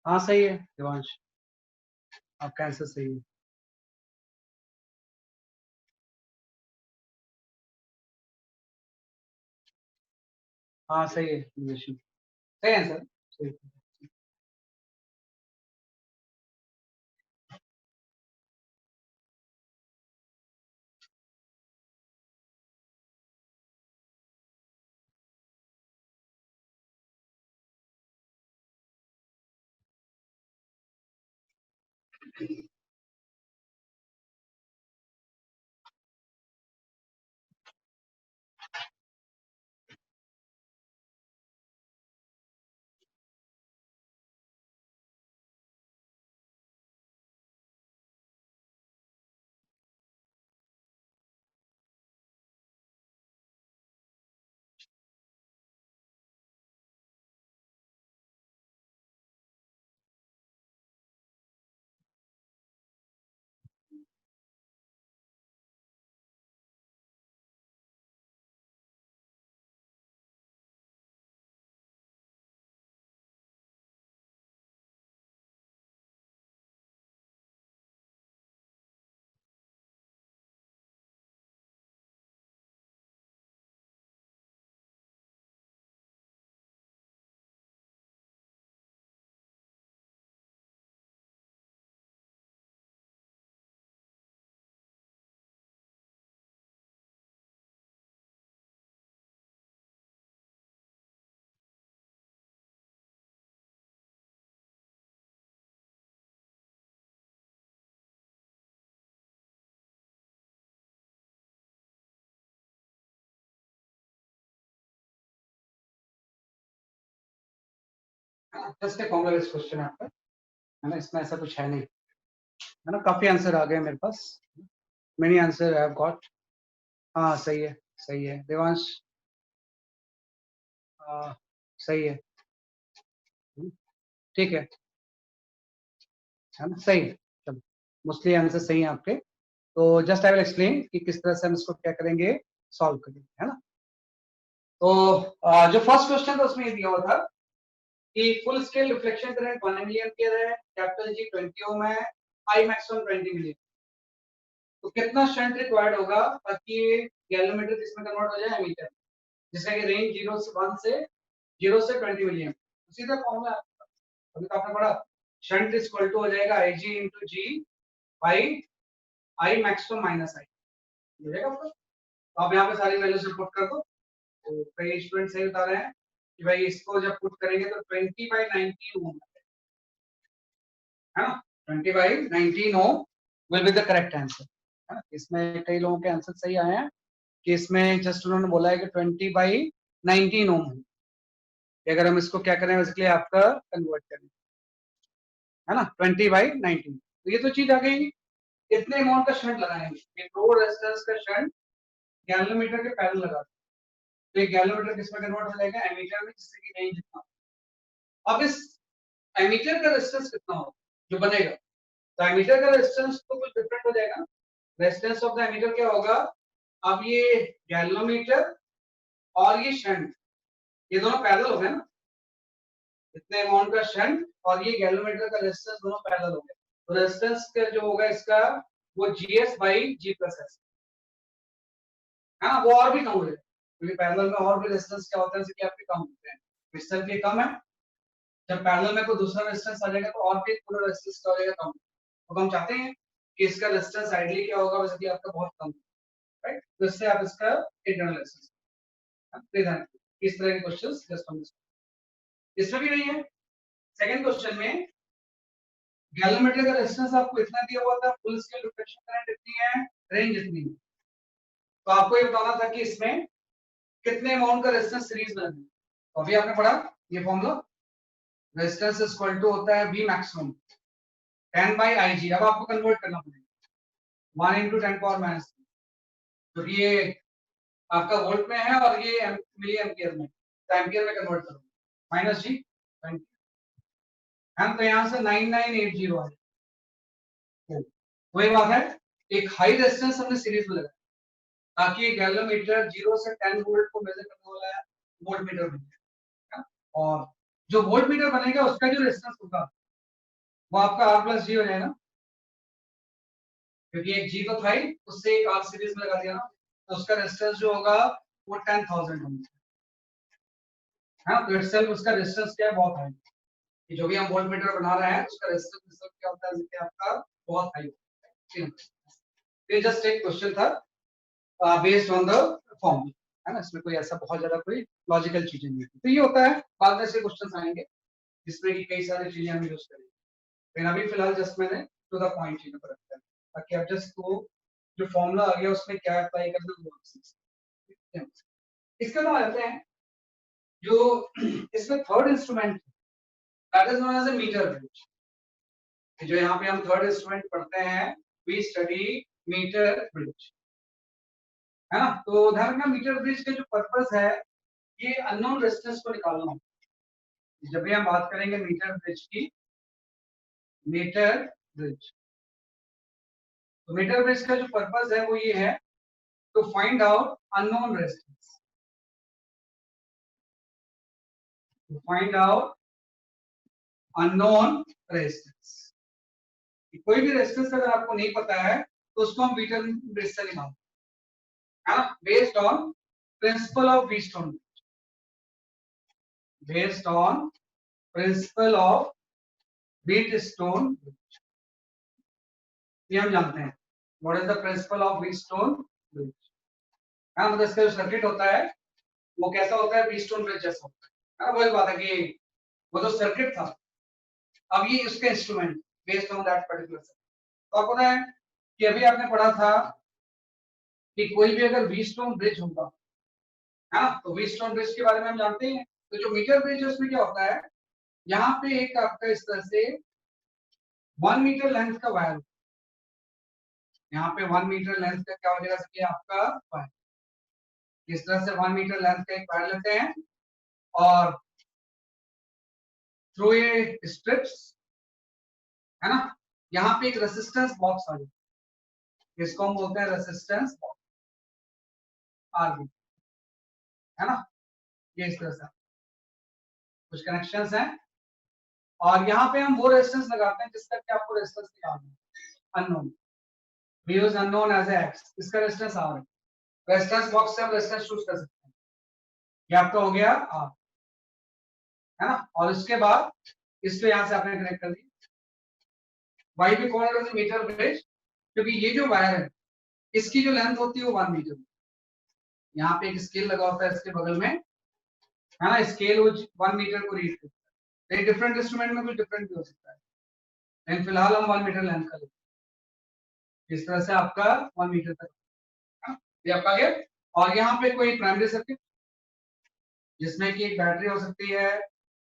B: हाँ सही है देवांश, आपका आंसर सही है, हाँ सही है, सही आंसर, सही। है ना, जस्ट एक फॉर्मूला बेस्ड क्वेश्चन है आपका, है ना, इसमें ऐसा कुछ है नहीं, है ना, काफी आंसर आ गए मेरे पास, many answer I have got. हाँ सही है, सही है देवांश, सही है, ठीक है ना, सही है, चलो मोस्टली आंसर सही है आपके। तो जस्ट आई विल एक्सप्लेन कि किस तरह से हम इसको क्या करेंगे, सॉल्व करेंगे, है ना। तो जो फर्स्ट क्वेश्चन था उसमें ये दिया हुआ था कि full scale reflection current 1 milli ampere है, कैपिटल जी 20 ओम है, आई मैक्सिमम 20 मिली, तो कितना शंट रिक्वायर्ड होगा ताकि ये गैलोमीटर किसमें कन्वर्ट हो जाए, एमीटर, जिसका कि रेंज 0 से 1 से 0 से 20 मिली एम्पियर। सीधा फॉर्मूला अभी तो आपने पढ़ा, शंट इज इक्वल टू हो जाएगा IG into G by I maximum minus I, हो जाएगा आपको। तो आप यहाँ पे सारी वैल्यूज पुट कर दो। तो कई स्टूडेंट सही बता रहे हैं कि भाई इसको जब पुट करेंगे तो 20/19 ओम है ना, 20/19 ohm will be the correct answer, है ना। इसमें कई लोगों के आंसर सही आए हैं कि इसमें जस्ट उन्होंने बोला है कि 20/19 ओम है, अगर हम इसको क्या करें बेसिकली आपका कन्वर्ट करें, है ना, 20/19, तो ये तो चीज आ गई। इतने अमाउंट का शंट लगाएंगे, ये दो रेजिस्टेंस का शंट गैलोमीटर के पैरेलल लगा, तो ये गैलोमीटर किसमें कन्वर्ट हो जाएगा, एमीटर में, जिससे कि रेंज इतना। अब इस एमीटर का रेजिस्टेंस कितना होगा जो बनेगा, तो एमीटर का रेजिस्टेंस तो कुछ डिफरेंट हो जाएगा। रेजिस्टेंस ऑफ द एमीटर क्या होगा, अब ये गैलोमीटर और ये शंट, ये दोनों पैरेलल हो गए ना, इतने अमाउंट का शंट और ये गैलोमीटर का रेजिस्टेंस दोनों पैरेलल हो गए, तो रेजिस्टेंस का जो होगा इसका वो GS by G plus S, है ना, वो और भी कम हो जाएगा, क्योंकि पैरेलल में और भी रेजिस्टेंस क्या होता है, जैसे कि आपके कम होते हैं, रेजिस्टेंस भी कम है, जब पैरेलल में कोई दूसरा रेजिस्टेंस आ जाएगा तो और भी पूरा रेजिस्टेंस का हो जाएगा कम। तो हम चाहते हैं कि इसका रेजिस्टेंस आइडियली क्या होगा, वैसे कि आपका बहुत कम, राइट, तो इससे आप इसका इंटरनल रेजिस्टेंस, इस तरह के क्वेश्चंस जस्ट हम इसमें भी नहीं है। सेकंड क्वेश्चन में गैलोमीटर का रेजिस्टेंस आपको इतना दिया हुआ था, फुल स्केल रिफ्लेक्शन करंट इतनी है, रेंज इतनी है, तो आपको ये बताना था कि इसमें कितने अमाउंट का रेजिस्टेंस सीरीज में लगेगा। तो अभी आपने पढ़ा ये formula, resistance is equal to होता है V मैक्सिमम 10/Ig, अब आपको कन्वर्ट करना पड़ेगा 1 × 10⁻⁻⁻, तो ये आपका वोल्ट में है और ये मिली एम्पियर में, तो एम्पियर में कन्वर्ट करो, माइनस जी 20, हम तो यहाँ से 9980 है। वही बात है, एक हाई रेजिस्टेंस हमने सीरीज में लगाया ताकि गैलोमीटर 0 से 10 वोल्ट को मेजर करने वाला है, वोल्ट मीटर बनेगा, और जो वोल्ट मीटर बनेगा उसका जो रेजिस्टेंस होगा वो आपका R प्लस जी हो जाएगा, क्योंकि एक जी तो था ही, उससे एक R सीरीज में लगा दिया ना, तो उसका रेजिस्टेंस जो होगा वो 10,000 होगा, हाँ, तो इटसेल्फ उसका रेजिस्टेंस क्या है, बहुत हाई, कि जो भी हम वोल्ट मीटर बना रहे हैं उसका रेजिस्टेंस क्या होता है कि आपका बहुत हाई होता है। ये जस्ट एक क्वेश्चन था बेस्ड ऑन द फॉर्म, है ना, इसमें कोई ऐसा बहुत ज्यादा कोई लॉजिकल चीजें नहीं है, तो ये होता है, बाद में से क्वेश्चंस आएंगे जिसमें कि कई सारी चीजें हम यूज करेंगे, लेकिन अभी फिलहाल जस्ट मैंने टू द पॉइंट चीजों पर रखा है ताकि आप जस्ट को जो फॉर्मूला आ गया उसमें क्या अप्लाई करना है वो आप सीख सकते हैं। इसके बाद आते हैं जो इसमें third instrument, that is known as a meter bridge, जो यहाँ पे हम थर्ड इंस्ट्रूमेंट पढ़ते हैं, वी स्टडी मीटर ब्रिज, है ना। तो ध्यान रखना मीटर ब्रिज का जो पर्पस है ये अननोन रेजिस्टेंस को निकालना है। जब भी हम बात करेंगे मीटर ब्रिज की, मीटर ब्रिज, तो मीटर ब्रिज का जो पर्पस है वो ये है to find out unknown resistance, to find out unknown resistance, कोई भी रेजिस्टेंस अगर आपको नहीं पता है तो उसको हम मीटर ब्रिज से निकालते हैं, based on principal of Wheatstone, based on principal of Wheatstone, ये हम जानते हैं what is the principle of Wheatstone bridge, हाँ, मतलब इसका जो सर्किट होता है वो कैसा होता है, व्हीटस्टोन ब्रिज जैसा होता है, वही बात है कि वो जो सर्किट था, अब ये उसका instrument based on that particular circuit. तो आपको पता है कि अभी आपने पढ़ा था कि कोई भी अगर व्हीटस्टोन ब्रिज होगा, है ना, तो व्हीटस्टोन ब्रिज के बारे में हम जानते हैं, तो जो मीटर ब्रिज है उसमें क्या होता है, यहाँ पे एक आपका इस तरह से 1 मीटर लेंथ का वायर, यहाँ पे 1 मीटर लेंथ का क्या हो जाएगा सके आपका वायर। इस तरह से 1 मीटर लेंथ का एक वायर लेते हैं और थ्रू ए स्ट्रिप्स, है ना, यहाँ पे एक रेसिस्टेंस बॉक्स आ जाए, इसको हम बोलते हैं रेसिस्टेंस बॉक्स, आरबी, है ना। ये इस तरह से कुछ कनेक्शंस हैं और यहाँ पे हम वो रेजिस्टेंस लगाते हैं जिसका कि आपको रेजिस्टेंस निकालना है, unknown, we use unknown as X, इसका रेजिस्टेंस आर है। रेजिस्टेंस बॉक्स से हम रेजिस्टेंस चूज कर सकते हैं, ये आपका हो गया आर, है ना। और उसके बाद इसको यहाँ से आपने कनेक्ट कर दिया। वाई भी कॉल्ड एज मीटर ब्रिज, क्योंकि ये जो वायर है इसकी जो लेंथ होती है वो 1 मीटर, यहाँ पे एक स्केल लगा होता है इसके बगल में, है ना, स्केल वो 1 मीटर को रीड करता है। डिफरेंट इंस्ट्रूमेंट में कुछ डिफरेंट भी हो सकता है, लेकिन फिलहाल हम 1 मीटर लेंथ का लेते हैं। इस तरह से आपका 1 मीटर तक, है ना? ये आपका गया। और यहाँ पे कोई प्राइमरी सर्किट जिसमें कि एक बैटरी हो सकती है,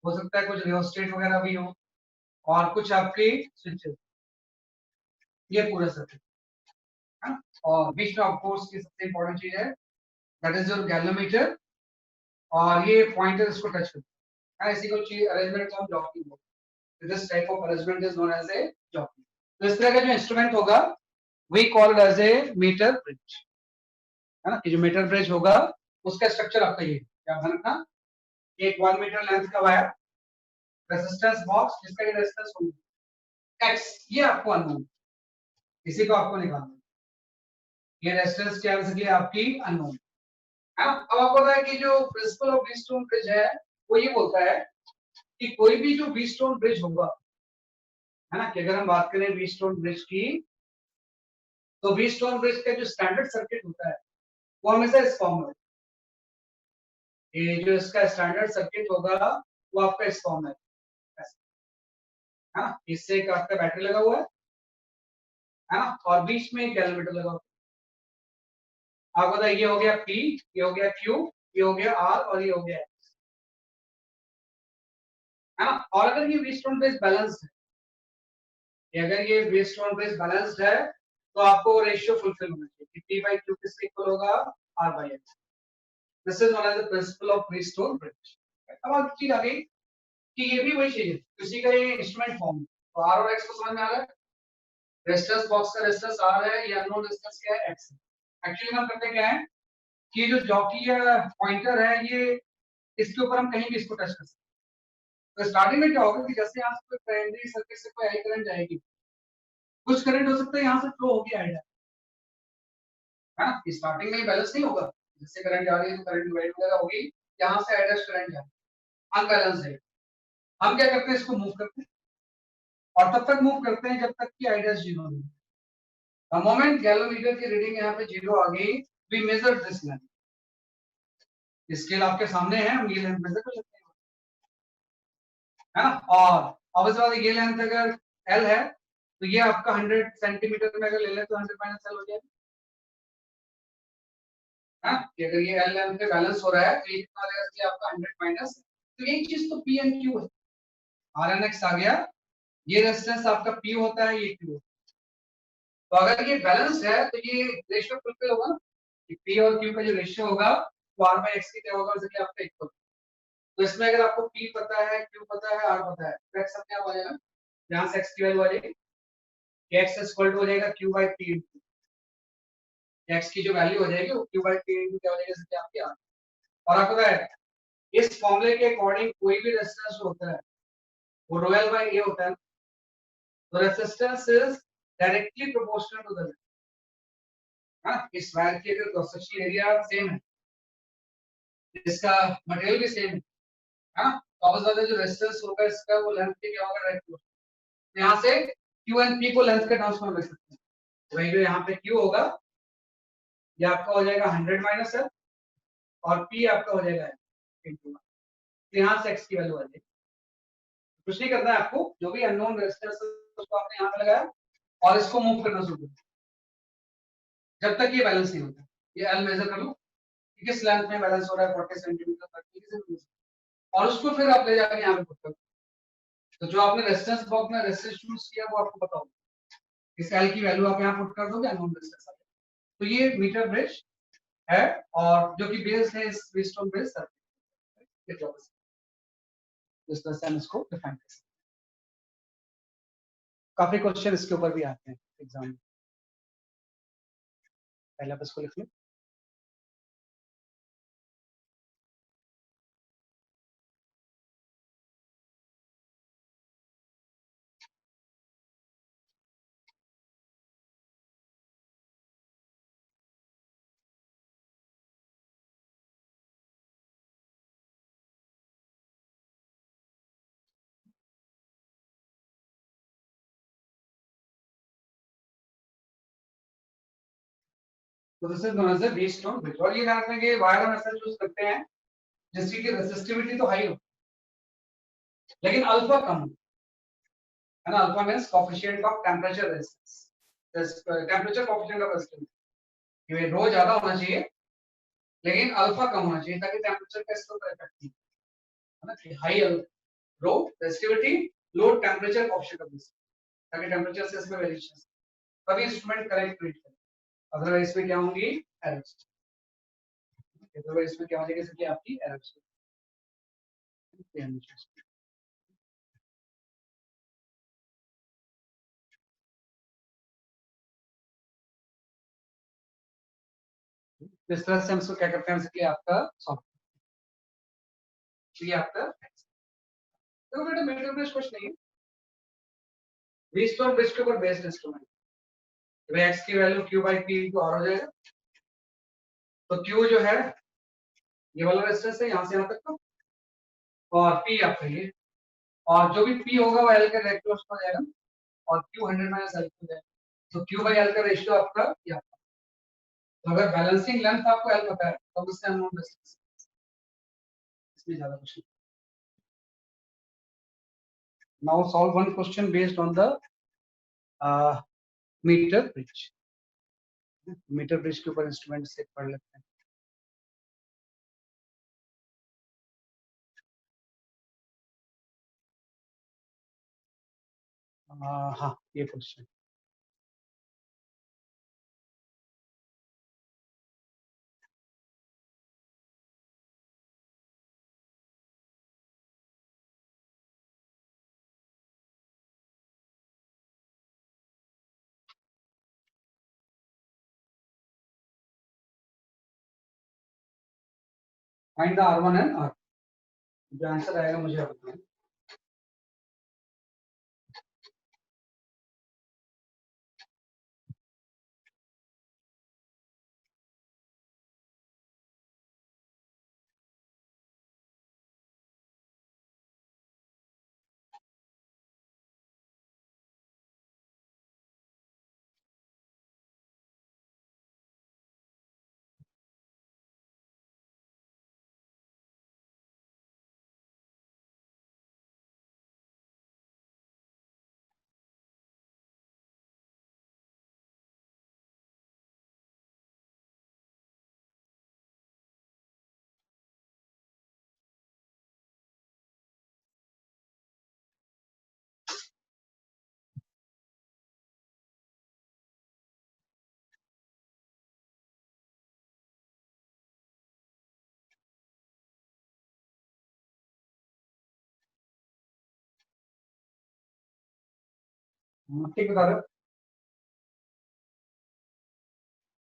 B: हो सकता है कुछ रियोस्टेट वगैरह भी हो, और कुछ आपकी स्विचेस, ये पूरा सर्किट, है ना। और बीच में ऑफ कोर्स की सबसे इंपॉर्टेंट चीज है, दैट इज योर गैल्वेनोमीटर, और ये पॉइंटर इसको टच करता है, ऐसी कोई चीज अरेंजमेंट को हम जॉकी बोलते हैं। This type of arrangement is known as a jockey. तो इस तरह का जो इंस्ट्रूमेंट होगा we call as a meter bridge, है ना। ये जो मीटर ब्रिज होगा उसका स्ट्रक्चर आपका ये क्या ध्यान रखना, एक 1 मीटर लेंथ का वायर, रेजिस्टेंस बॉक्स जिसका ये रेजिस्टेंस होगा एक्स, ये आपको अननोन, इसी को आपको निकालना है। ये रेजिस्टेंस क्या हो सकती है आपकी अननोन, है ना। अब आपको पता है कि जो प्रिंसिपल ऑफ व्हीटस्टोन ब्रिज है वो ये बोलता है कि कोई भी जो व्हीटस्टोन ब्रिज होगा, है ना, कि अगर हम बात करें व्हीटस्टोन ब्रिज की, तो व्हीटस्टोन ब्रिज का जो स्टैंडर्ड सर्किट होता है वो हमेशा इस फॉर्म में, ये जो इसका स्टैंडर्ड सर्किट होगा वो आपका इस फॉर्म में, है ना। इससे एक आपका बैटरी लगा हुआ है ना, और बीच में एक गैल्वेनोमीटर लगा हुआ है। आपको पता है ये हो गया P, ये हो गया Q, ये हो गया R और ये हो गया X, है ना। और अगर ये व्हीटस्टोन ब्रिज बैलेंस्ड है, अगर ये व्हीटस्टोन ब्रिज बैलेंस्ड है तो आपको रेशियो फुलफिल होना चाहिए कि P/Q किसके इक्वल होगा, R/X। This is known as the principle of Wheatstone bridge. अब आप चीज आ गई कि ये भी वही चीज है, किसी का ये इंस्ट्रूमेंट फॉर्म, तो R और X को समझ में आ रहा है। रेजिस्टेंस बॉक्स का रेजिस्टेंस R है, ये अननोन रेजिस्टेंस क्या है, X है। एक्चुअली हम करते क्या है कि जो जॉकी या पॉइंटर है ये, इसके ऊपर हम कहीं भी इसको टच कर सकते हैं। तो स्टार्टिंग में क्या होगा कि जैसे यहाँ से प्राइमरी सर्किट से कोई आई करंट जाएगी, कुछ करंट हो सकता है यहाँ से फ्लो होगी आई, है ना। स्टार्टिंग में ही बैलेंस नहीं होगा, जिससे करंट जा रही है तो करंट डिवाइड वगैरह होगी, यहाँ से आई करंट जा अनबैलेंस है। हम क्या करते हैं, इसको मूव करते हैं और तब तक मूव करते हैं जब तक कि आई जीरो नहीं। द मोमेंट गैल्वेनोमीटर की रीडिंग यहाँ पे जीरो आ गई, we measure this length, scale आपके सामने है, हम ये लेंथ मेजर कर सकते हैं, है ना। और अब इसके बाद ये लेंथ अगर L है तो ये आपका 100 सेंटीमीटर में अगर ले लें तो 100 माइनस L हो जाएगा, है कि अगर ये L लेंथ पे बैलेंस हो रहा है तो ये कितना रहेगा कि आपका 100 माइनस, तो एक चीज तो P एंड Q है, RNX आ गया, ये रेजिस्टेंस आपका P होता है, ये Q, तो अगर ये बैलेंस है तो ये रेशियो फुलफिल होगा ना, कि P और Q का जो रेशियो होगा वो R/X की क्या होगा, जैसे आपका इक्वल। तो इसमें अगर आपको P पता है, Q पता है, R पता है, तो X अपने आप आ जाएगा, यहाँ से X की वैल्यू आ जाएगी, X इक्वल टू हो जाएगा Q/P, X की जो वैल्यू हो जाएगी वो Q/P क्या हो जाएगा, जैसे आपकी R। और आपको पता है इस फॉर्मूले के अकॉर्डिंग कोई भी रेजिस्टेंस होता है वो रोयल बाय ए होता है, तो resistance is directly proportional to the, हां, इस वायर की अगर क्रॉस सेक्शनल एरिया सेम है, इसका मटेरियल भी सेम है, हां, तो आपस वाला जो रेजिस्टेंस होगा इसका वो लेंथ के क्या होगा, डायरेक्ट प्रोपोर्शनल। यहां से Q एंड P को लेंथ के टर्म्स में लिख सकते हैं, वही जो यहाँ पे Q होगा ये आपका हो जाएगा 100 माइनस L, और P आपका हो जाएगा इनटू, तो यहाँ से X की वैल्यू आ जाएगी। कुछ नहीं करना है आपको, जो भी अननोन रेजिस्टेंस उसको आपने यहाँ पे लगाया और इसको मूव करना शुरू कर, जब तक ये बैलेंस नहीं होता। ये L मेजर कर लो कि किस लेंथ में बैलेंस हो रहा है, 40 सेंटीमीटर तक किसी से, और उसको फिर आप ले जाकर यहाँ पे पुट करो, तो जो आपने रेजिस्टेंस बॉक्स में रेजिस्टेंस चूज किया वो आपको पता होगा, इस एल की वैल्यू आप यहाँ पुट कर दोगे, अननोन रेजिस्टेंस आ जाएगा। तो ये मीटर ब्रिज है, और जो कि बेस्ड है इस व्हीटस्टोन बेस सर्किट, इस तरह से हम इसको डिफाइन कर सकते हैं। काफी क्वेश्चन इसके ऊपर भी आते हैं एग्जाम में, पहले आप इसको लिख लो। तो this is known as the Wheatstone bridge. और ये ध्यान रखना कि वायर हम ऐसा चूज करते हैं जिसकी की रेसिस्टिविटी तो हाई हो लेकिन अल्फा कम हो, है ना। Alpha means coefficient of temperature resistance, temperature coefficient of resistance, ये रो ज्यादा होना चाहिए लेकिन अल्फा कम होना चाहिए, ताकि टेंपरेचर का इसके ऊपर इफेक्ट नहीं, है ना, कि high rho resistivity, low temperature coefficient of resistance, ताकि टेंपरेचर से इसमें वेरिएशन, तभी इंस्ट्रूमेंट करेक्ट रीड करे। अदरवाइज इसमें क्या होंगी, एरर्स। अदरवाइज इसमें क्या हो जाएगी, इसकी आपकी एरर्स। इस तरह से हम इसको क्या करते हैं, इसके आपका सॉफ्ट, ये आपका देखो बेटा मीटर ब्रिज कुछ नहीं है, व्हीटस्टोन ब्रिज के ऊपर बेस्ड इंस्ट्रूमेंट। तो x की value q by p into r हो जाएगा। तो q जो है ये वाला रेजिस्टेंस है यहाँ से यहाँ तक का, और p आपका ये, और जो भी p होगा वो l के रेशियो हो जाएगा, और q 100 माइनस l हो जाएगा। तो q बाई l का रेशियो आपका ये आपका। तो अगर बैलेंसिंग लेंथ आपको l पता है तो उससे अननोन रेजिस्टेंस, इसमें ज्यादा कुछ नहीं। Now solve one question based on the meter bridge. Meter bridge के ऊपर इंस्ट्रूमेंट से पढ़ लेते हैं। हाँ ये question find the R1 and R, जो आंसर आएगा मुझे बताना। ठीक बता दो,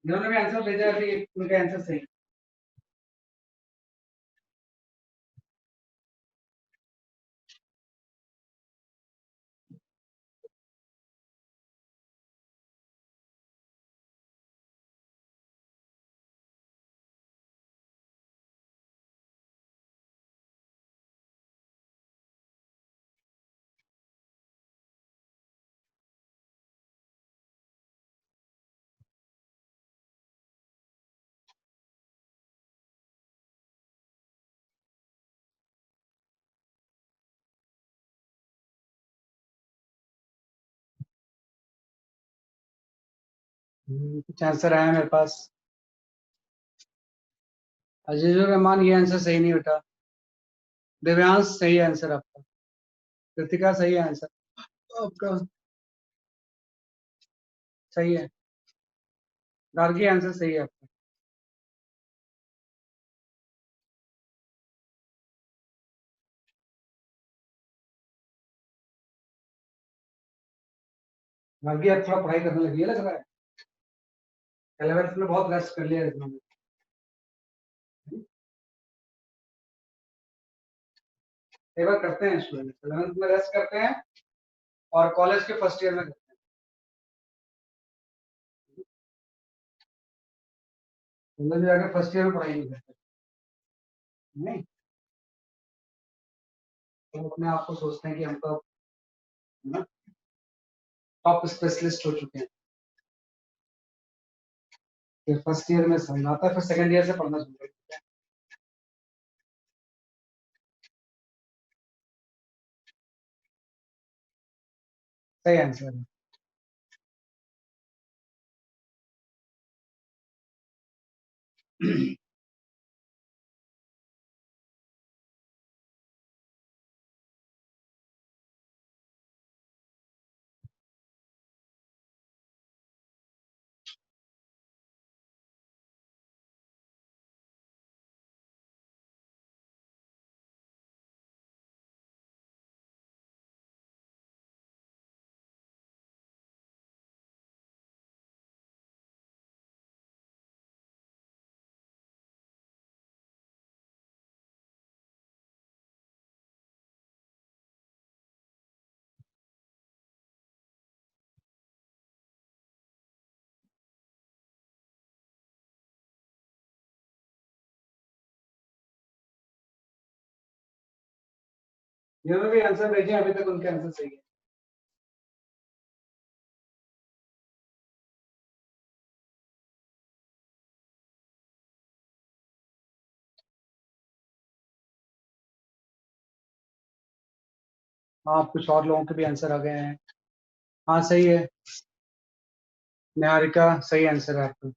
B: जिन्होंने भी आंसर भेजा है उनका आंसर सही। कुछ आंसर आया मेरे पास। अजीजुर रहमान, ये आंसर सही नहीं बेटा, दिव्यांश सही आंसर आपका। कृतिका सही है आंसर आपका, सही है। गार्गी आंसर सही है आपका। गार्गी आप थोड़ा पढ़ाई करने लगी है लग रहा है, 11th में बहुत रेस्ट कर लिया है इसमें। एक बार करते हैं स्टूडेंट, 11th में रेस्ट करते हैं और कॉलेज के फर्स्ट ईयर में करते हैं। कॉलेज में जाकर फर्स्ट ईयर में पढ़ाई नहीं करते नहीं, तो अपने आप को सोचते हैं कि हम तो टॉप स्पेशलिस्ट हो चुके हैं। फिर फर्स्ट ईयर में समझ आता है, फिर सेकंड ईयर से पढ़ना शुरू करते हैं। सही आंसर है। जिन्होंने भी आंसर भेजे अभी तक उनके आंसर सही है। हाँ, कुछ और लोगों के भी आंसर आ गए हैं। हाँ सही है, निहारिका सही आंसर है आपका।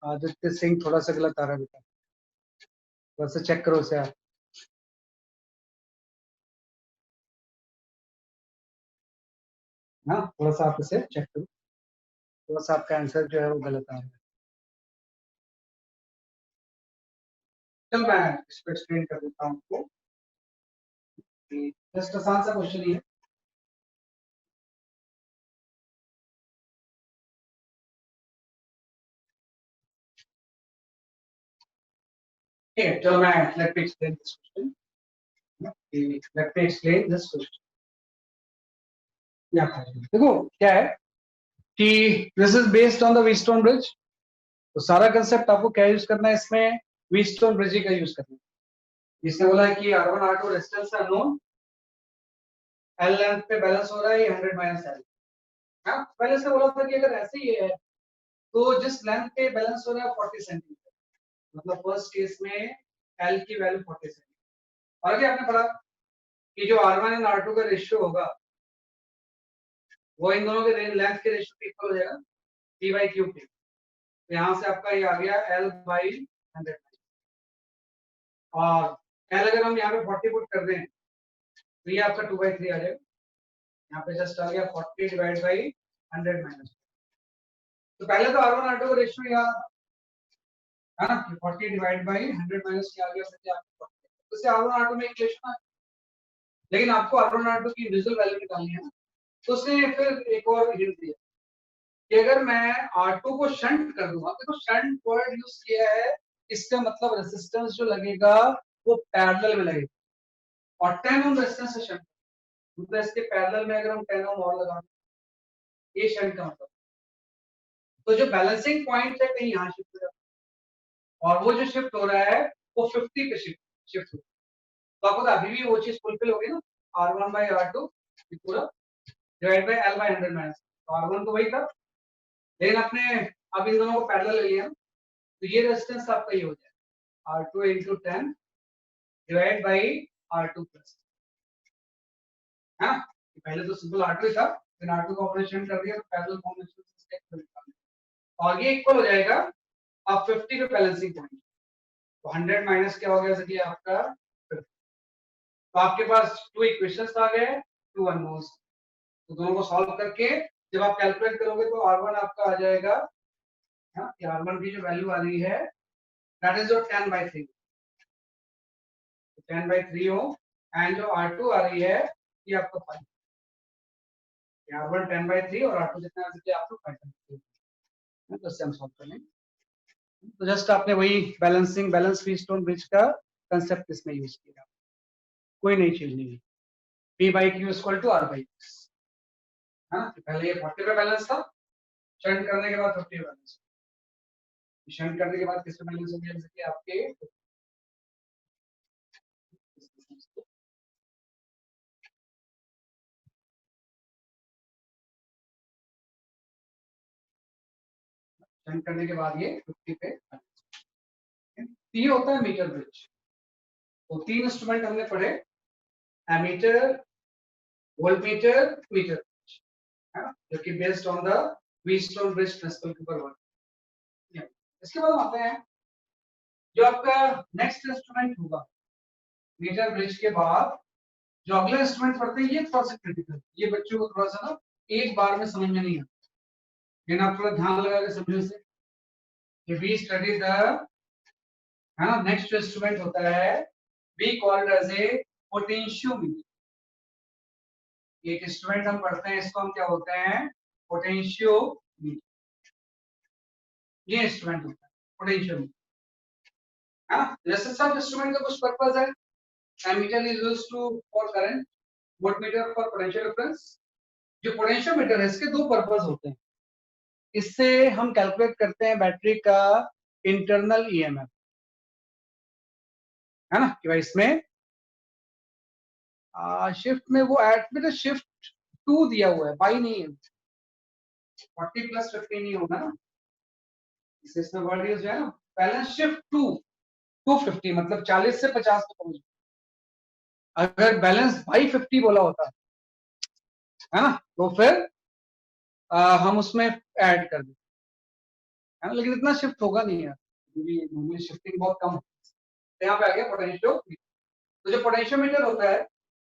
B: आदित्य सिंह थोड़ा सा गलत आ रहा है बेटा, थोड़ा सा चेक करो उसे आप। हाँ थोड़ा सा आप इसे चेक करो, थोड़ा सा आपका आंसर जो है वो गलत आ रहा है। चल मैं इसको एक्सप्लेन कर देता हूँ आपको। जस्ट आसान सा क्वेश्चन ही है। ठीक है, चलो मैं let me explain this question. Let me explain this question. देखो क्या है कि this is based on the Wheatstone bridge. तो सारा कंसेप्ट आपको क्या यूज करना है इसमें, व्हीटस्टोन ब्रिज का यूज करना है। इसने बोला है कि R1 R2 रेजिस्टेंस है अननोन, एल लेंथ पे बैलेंस हो रहा है, ये 100 माइनस एल। हाँ पहले से बोला था कि अगर ऐसे ही है तो जिस लेंथ पे बैलेंस हो रहा है 40 सेंटीमीटर, मतलब फर्स्ट केस में एल की वैल्यू 40 सेंटीमीटर। और क्या आपने पढ़ा कि जो R1 एंड R2 का रेशियो होगा वो इन दोनों के लेंथ के रेशियो पे इक्वल हो जाएगा, P बाई क्यू पे। तो यहाँ से आपका ये आ गया L बाई 100, और L अगर हम यहाँ पे 40 पुट कर दें तो ये आपका 2/3 आ जाएगा। यहाँ पे जस्ट आ गया 40 डिवाइड बाई 100 माइनस। तो पहले तो R1 R2 का रेशियो याद है ना, 40 डिवाइड बाई 100 माइनस क्या आ गया, फिर आपको 40। तो इससे R1 R2 में इक्वेशन है, लेकिन आपको R1 R2 की इंडिविजुअल वैल्यू निकालनी है ना। तो उसने फिर एक और हिंट दिया कि अगर मैं R2 को शंट कर दूंगा, तो शंट वर्ड यूज किया है, इसका मतलब रेजिस्टेंस जो लगेगा वो पैरेलल में लगेगा, और 10 ओम रेजिस्टेंस से शंट, मतलब इसके पैरेलल में अगर हम 10 ओम और लगा, ये शंट का मतलब। तो जो बैलेंसिंग पॉइंट है कहीं यहाँ शिफ्ट हो जाता है, और वो जो शिफ्ट हो रहा है वो 50 पे शिफ्ट हो, तो आपको तो अभी भी वो चीज फुलफिल होगी ना, R1 बाई R2 पूरा divide by L by 100 minus. तो R1 तो वही था, लेकिन अपने अब इन दोनों को पैरेलल ले लिया, तो ये रेजिस्टेंस आपका ये हो जाएगा R2 into 10 divide by R2 plus, है ना। पहले तो सिंपल R2 ही था, फिर R2 का ऑपरेशन कर दिया तो पैरेलल कॉम्बिनेशन से इसका निकाल दिया, और ये इक्वल हो जाएगा अब 50 पे बैलेंसिंग पॉइंट। तो 100 माइनस क्या हो गया सर, आपका 50। तो आपके पास 2 इक्वेशंस आ गए, 2 अननोन्स। तो दोनों को सॉल्व करके जब आप कैलकुलेट करोगे तो R1 आपका आ जाएगा, हाँ, R1 की जो वैल्यू आ रही है दैट इज योर 10/3, 10/3 हो, एंड जो R2 आ रही है ये आपको 5, R1 10/3 और R2 जितना आ सकता है आपको 5/3, तो इससे हम सॉल्व कर लेंगे। तो जस्ट आपने वही बैलेंस व्हीटस्टोन ब्रिज का कंसेप्ट इसमें यूज किया, कोई नई चीज नहीं है। P/Q = R/X, हाँ, तो पहले ये 40 पे बैलेंस था, शंट करने के बाद 50 पे बैलेंस, शंट करने के बाद किस पे बैलेंस हो गया, जैसे कि आपके शंट करने के बाद ये 50 पे बैलेंस। ये होता है मीटर ब्रिज। तो 3 इंस्ट्रूमेंट हमने पढ़े, एमीटर, वोल्टमीटर, मीटर, है ना, जो कि based on the Wheatstone bridge principle के ऊपर वर्क। इसके बाद हम आते हैं जो आपका नेक्स्ट इंस्ट्रूमेंट होगा मीटर ब्रिज के बाद, जो अगला इंस्ट्रूमेंट पढ़ते हैं, ये थोड़ा सा क्रिटिकल, ये बच्चों को थोड़ा सा ना एक बार में समझ में नहीं आता, लेकिन आप थोड़ा ध्यान लगा के समझने से, कि वी स्टडी द, है ना, नेक्स्ट इंस्ट्रूमेंट होता है we called as a potentiometer. एक इंस्ट्रूमेंट हम पढ़ते हैं, इसको हम क्या बोलते हैं, पोटेंशियोमीटर। ये इंस्ट्रूमेंट होता है पोटेंशियोमीटर, है ना। जैसे सब इंस्ट्रूमेंट का कुछ पर्पस है, ammeter is used to for current, voltmeter for potential difference. जो पोटेंशियोमीटर है इसके 2 पर्पस होते हैं, इससे हम कैलकुलेट करते हैं बैटरी का इंटरनल ईएमएफ, है ना, कि भाई इसमें शिफ्ट में वो एडमिट शिफ्ट 2 दिया हुआ है, बाई नहीं है, 40 + 50 नहीं होगा ना, इसमें वर्ड यूज है ना, बैलेंस शिफ्ट 250, मतलब 40 से 50 पे पहुंच। अगर बैलेंस बाई 50 बोला होता है ना, तो फिर हम उसमें ऐड कर देते, है ना, लेकिन इतना शिफ्ट होगा नहीं यार, क्योंकि नॉर्मली शिफ्टिंग बहुत कम है। तो यहाँ पे आ गया पोटेंशियोमीटर। तो जो पोटेंशियोमीटर होता है,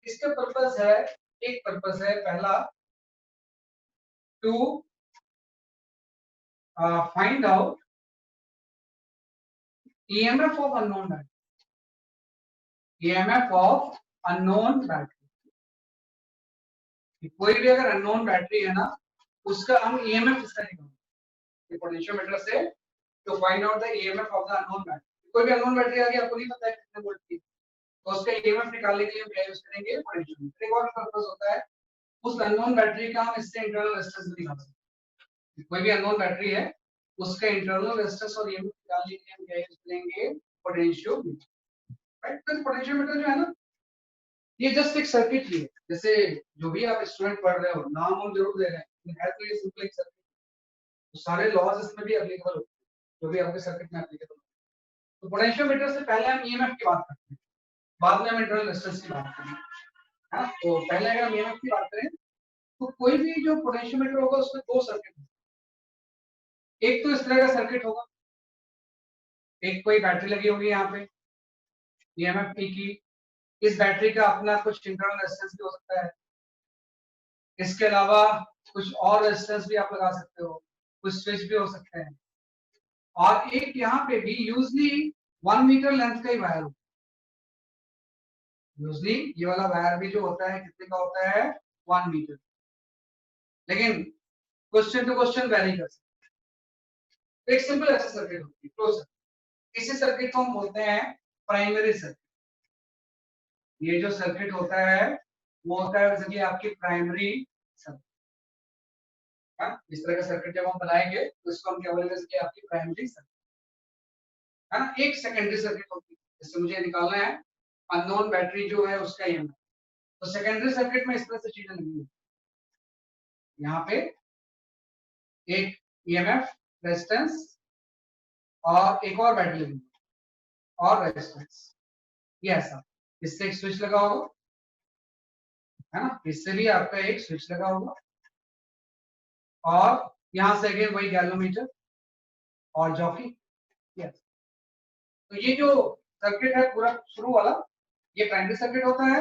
B: इसका पर्पस है, एक पर्पस है पहला, to find out EMF of unknown battery, EMF of unknown battery. कोई भी अगर अननोन बैटरी है ना, उसका हम ईएमएफ इसका निकालेंगे पोटेंशियोमीटर से, to find out the EMF of the unknown battery. कोई भी अननोन बैटरी आ गई, आपको नहीं पता है कितने वोल्ट की, तो उसका ईएमएफ निकालने के लिए हम क्या यूज करेंगे, पोटेंशियोमीटर। एक और पर्पस होता है, उस अननोन बैटरी का हम इससे इंटरनल रेजिस्टेंस भी निकाल सकते हैं। कोई भी अननोन बैटरी है, उसका इंटरनल रेजिस्टेंस और ईएमएफ निकालने के लिए हम क्या यूज करेंगे, पोटेंशियोमीटर, राइट। तो पोटेंशियोमीटर जो है ना, ये जस्ट एक सर्किट ही है, जैसे जो भी आप स्टूडेंट पढ़ रहे हो, नाम हम जरूर दे रहे हैं, लेकिन है तो ये सिंपल एक सर्किट, तो सारे लॉज इसमें भी एप्लीकेबल होते हैं, जो भी आपके सर्किट में एप्लीकेबल होते हैं। तो पोटेंशियोमीटर से पहले हम ईएमएफ की बात करते हैं, बाद में हम इंटरनल रेजिस्टेंस की बात करेंगे, है ना। तो पहले अगर हम ईएमएफ की बात करें, तो कोई भी जो पोटेंशियोमीटर होगा उसमें 2 सर्किट होंगे। एक तो इस तरह का सर्किट होगा, एक कोई बैटरी लगी होगी यहाँ पे ईएमएफ की, इस बैटरी का अपना कुछ इंटरनल रेजिस्टेंस भी हो सकता है, इसके अलावा कुछ और रेजिस्टेंस भी आप लगा सकते हो, कुछ स्विच भी हो सकते हैं, और एक यहाँ पे भी यूजली 1 मीटर लेंथ का ही वायर होता है। यूजली ये वाला वायर भी जो होता है कितने का होता है, 1 मीटर, लेकिन क्वेश्चन टू क्वेश्चन वेरी कर सकते हैं। एक सिंपल ऐसा सर्किट होती है, क्लोज सर्किट। इसी सर्किट को हम बोलते हैं प्राइमरी सर्किट। ये जो सर्किट होता है वो होता है जैसे कि आपकी प्राइमरी सर्किट, हाँ, इस तरह का सर्किट जब हम बनाएंगे तो इसको हम क्या बोलेंगे, जैसे कि आपकी प्राइमरी सर्किट, है ना। एक सेकेंडरी सर्किट होती है, जैसे मुझे निकालना है अननोन बैटरी जो है उसका ईएमएफ, तो सेकेंडरी सर्किट में इस तरह से चीजें लगी है, यहाँ पे एक ईएमएफ, रेजिस्टेंस, और एक और बैटरी लगी और रेजिस्टेंस, ये ऐसा, इससे एक स्विच लगा होगा, है ना, इससे भी आपका एक स्विच लगा होगा, और यहाँ से अगेन वही गैल्वेनोमीटर और जॉकी, यस। तो ये जो सर्किट है पूरा शुरू वाला, ये प्राइमरी सर्किट होता है,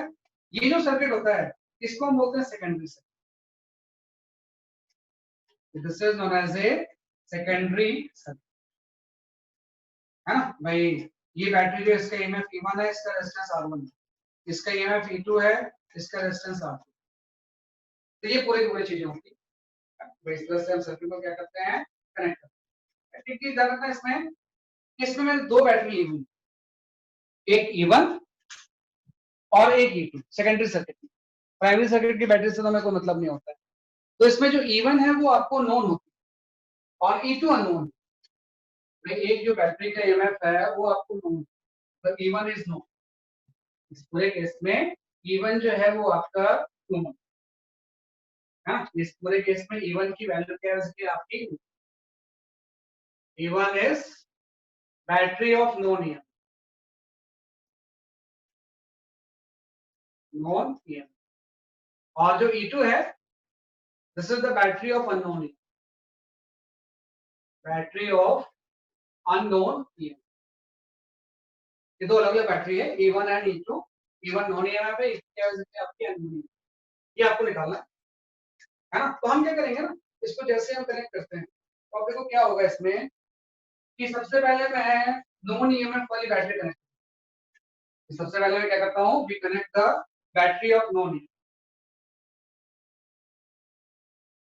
B: ये जो सर्किट होता है इसको हम बोलते हैं secondary circuit. This is known as a secondary circuit, है ना भाई। ये बैटरी जो इसका ईएमएफ E1 है, इसका रेजिस्टेंस R1 है, इसका ईएमएफ E2 है, इसका रेजिस्टेंस R2। तो ये पूरी चीजें होती है। इस तरह से हम सर्किट को क्या करते हैं, कनेक्ट करते हैं। ठीक है, ध्यान रखना इसमें, इसमें मैंने दो बैटरी ली हुई, एक E1 और एक E2 सेकेंडरी सर्किट की। प्राइमरी सर्किट की बैटरी से तो हमें कोई मतलब नहीं होता है। तो इसमें जो E1 है वो आपको नोन होती है और E2 अननोन। एक जो बैटरी का ईएमएफ है वो आपको नोन, तो E1 इज नोन। इस पूरे केस में E1 जो है वो आपका नोन है। इस पूरे केस में E1 की वैल्यू क्या है आपकी, E1 is battery of known EMF, known EMF. और जो E2 है, this is the battery of unknown EMF, battery of unknown EMF. ये दो अलग अलग बैटरी है, E1 and E2। E1 non EMF है, E2 क्या है आपकी अननोन ईएमएफ। ये आपको निकालना है ना। तो हम क्या करेंगे ना, इसको जैसे हम कनेक्ट करते हैं तो आप देखो क्या होगा इसमें कि सबसे पहले मैं नॉन ईएमएफ वाली बैटरी कनेक्ट, सबसे पहले मैं क्या करता हूँ, we connect the battery of known EMF,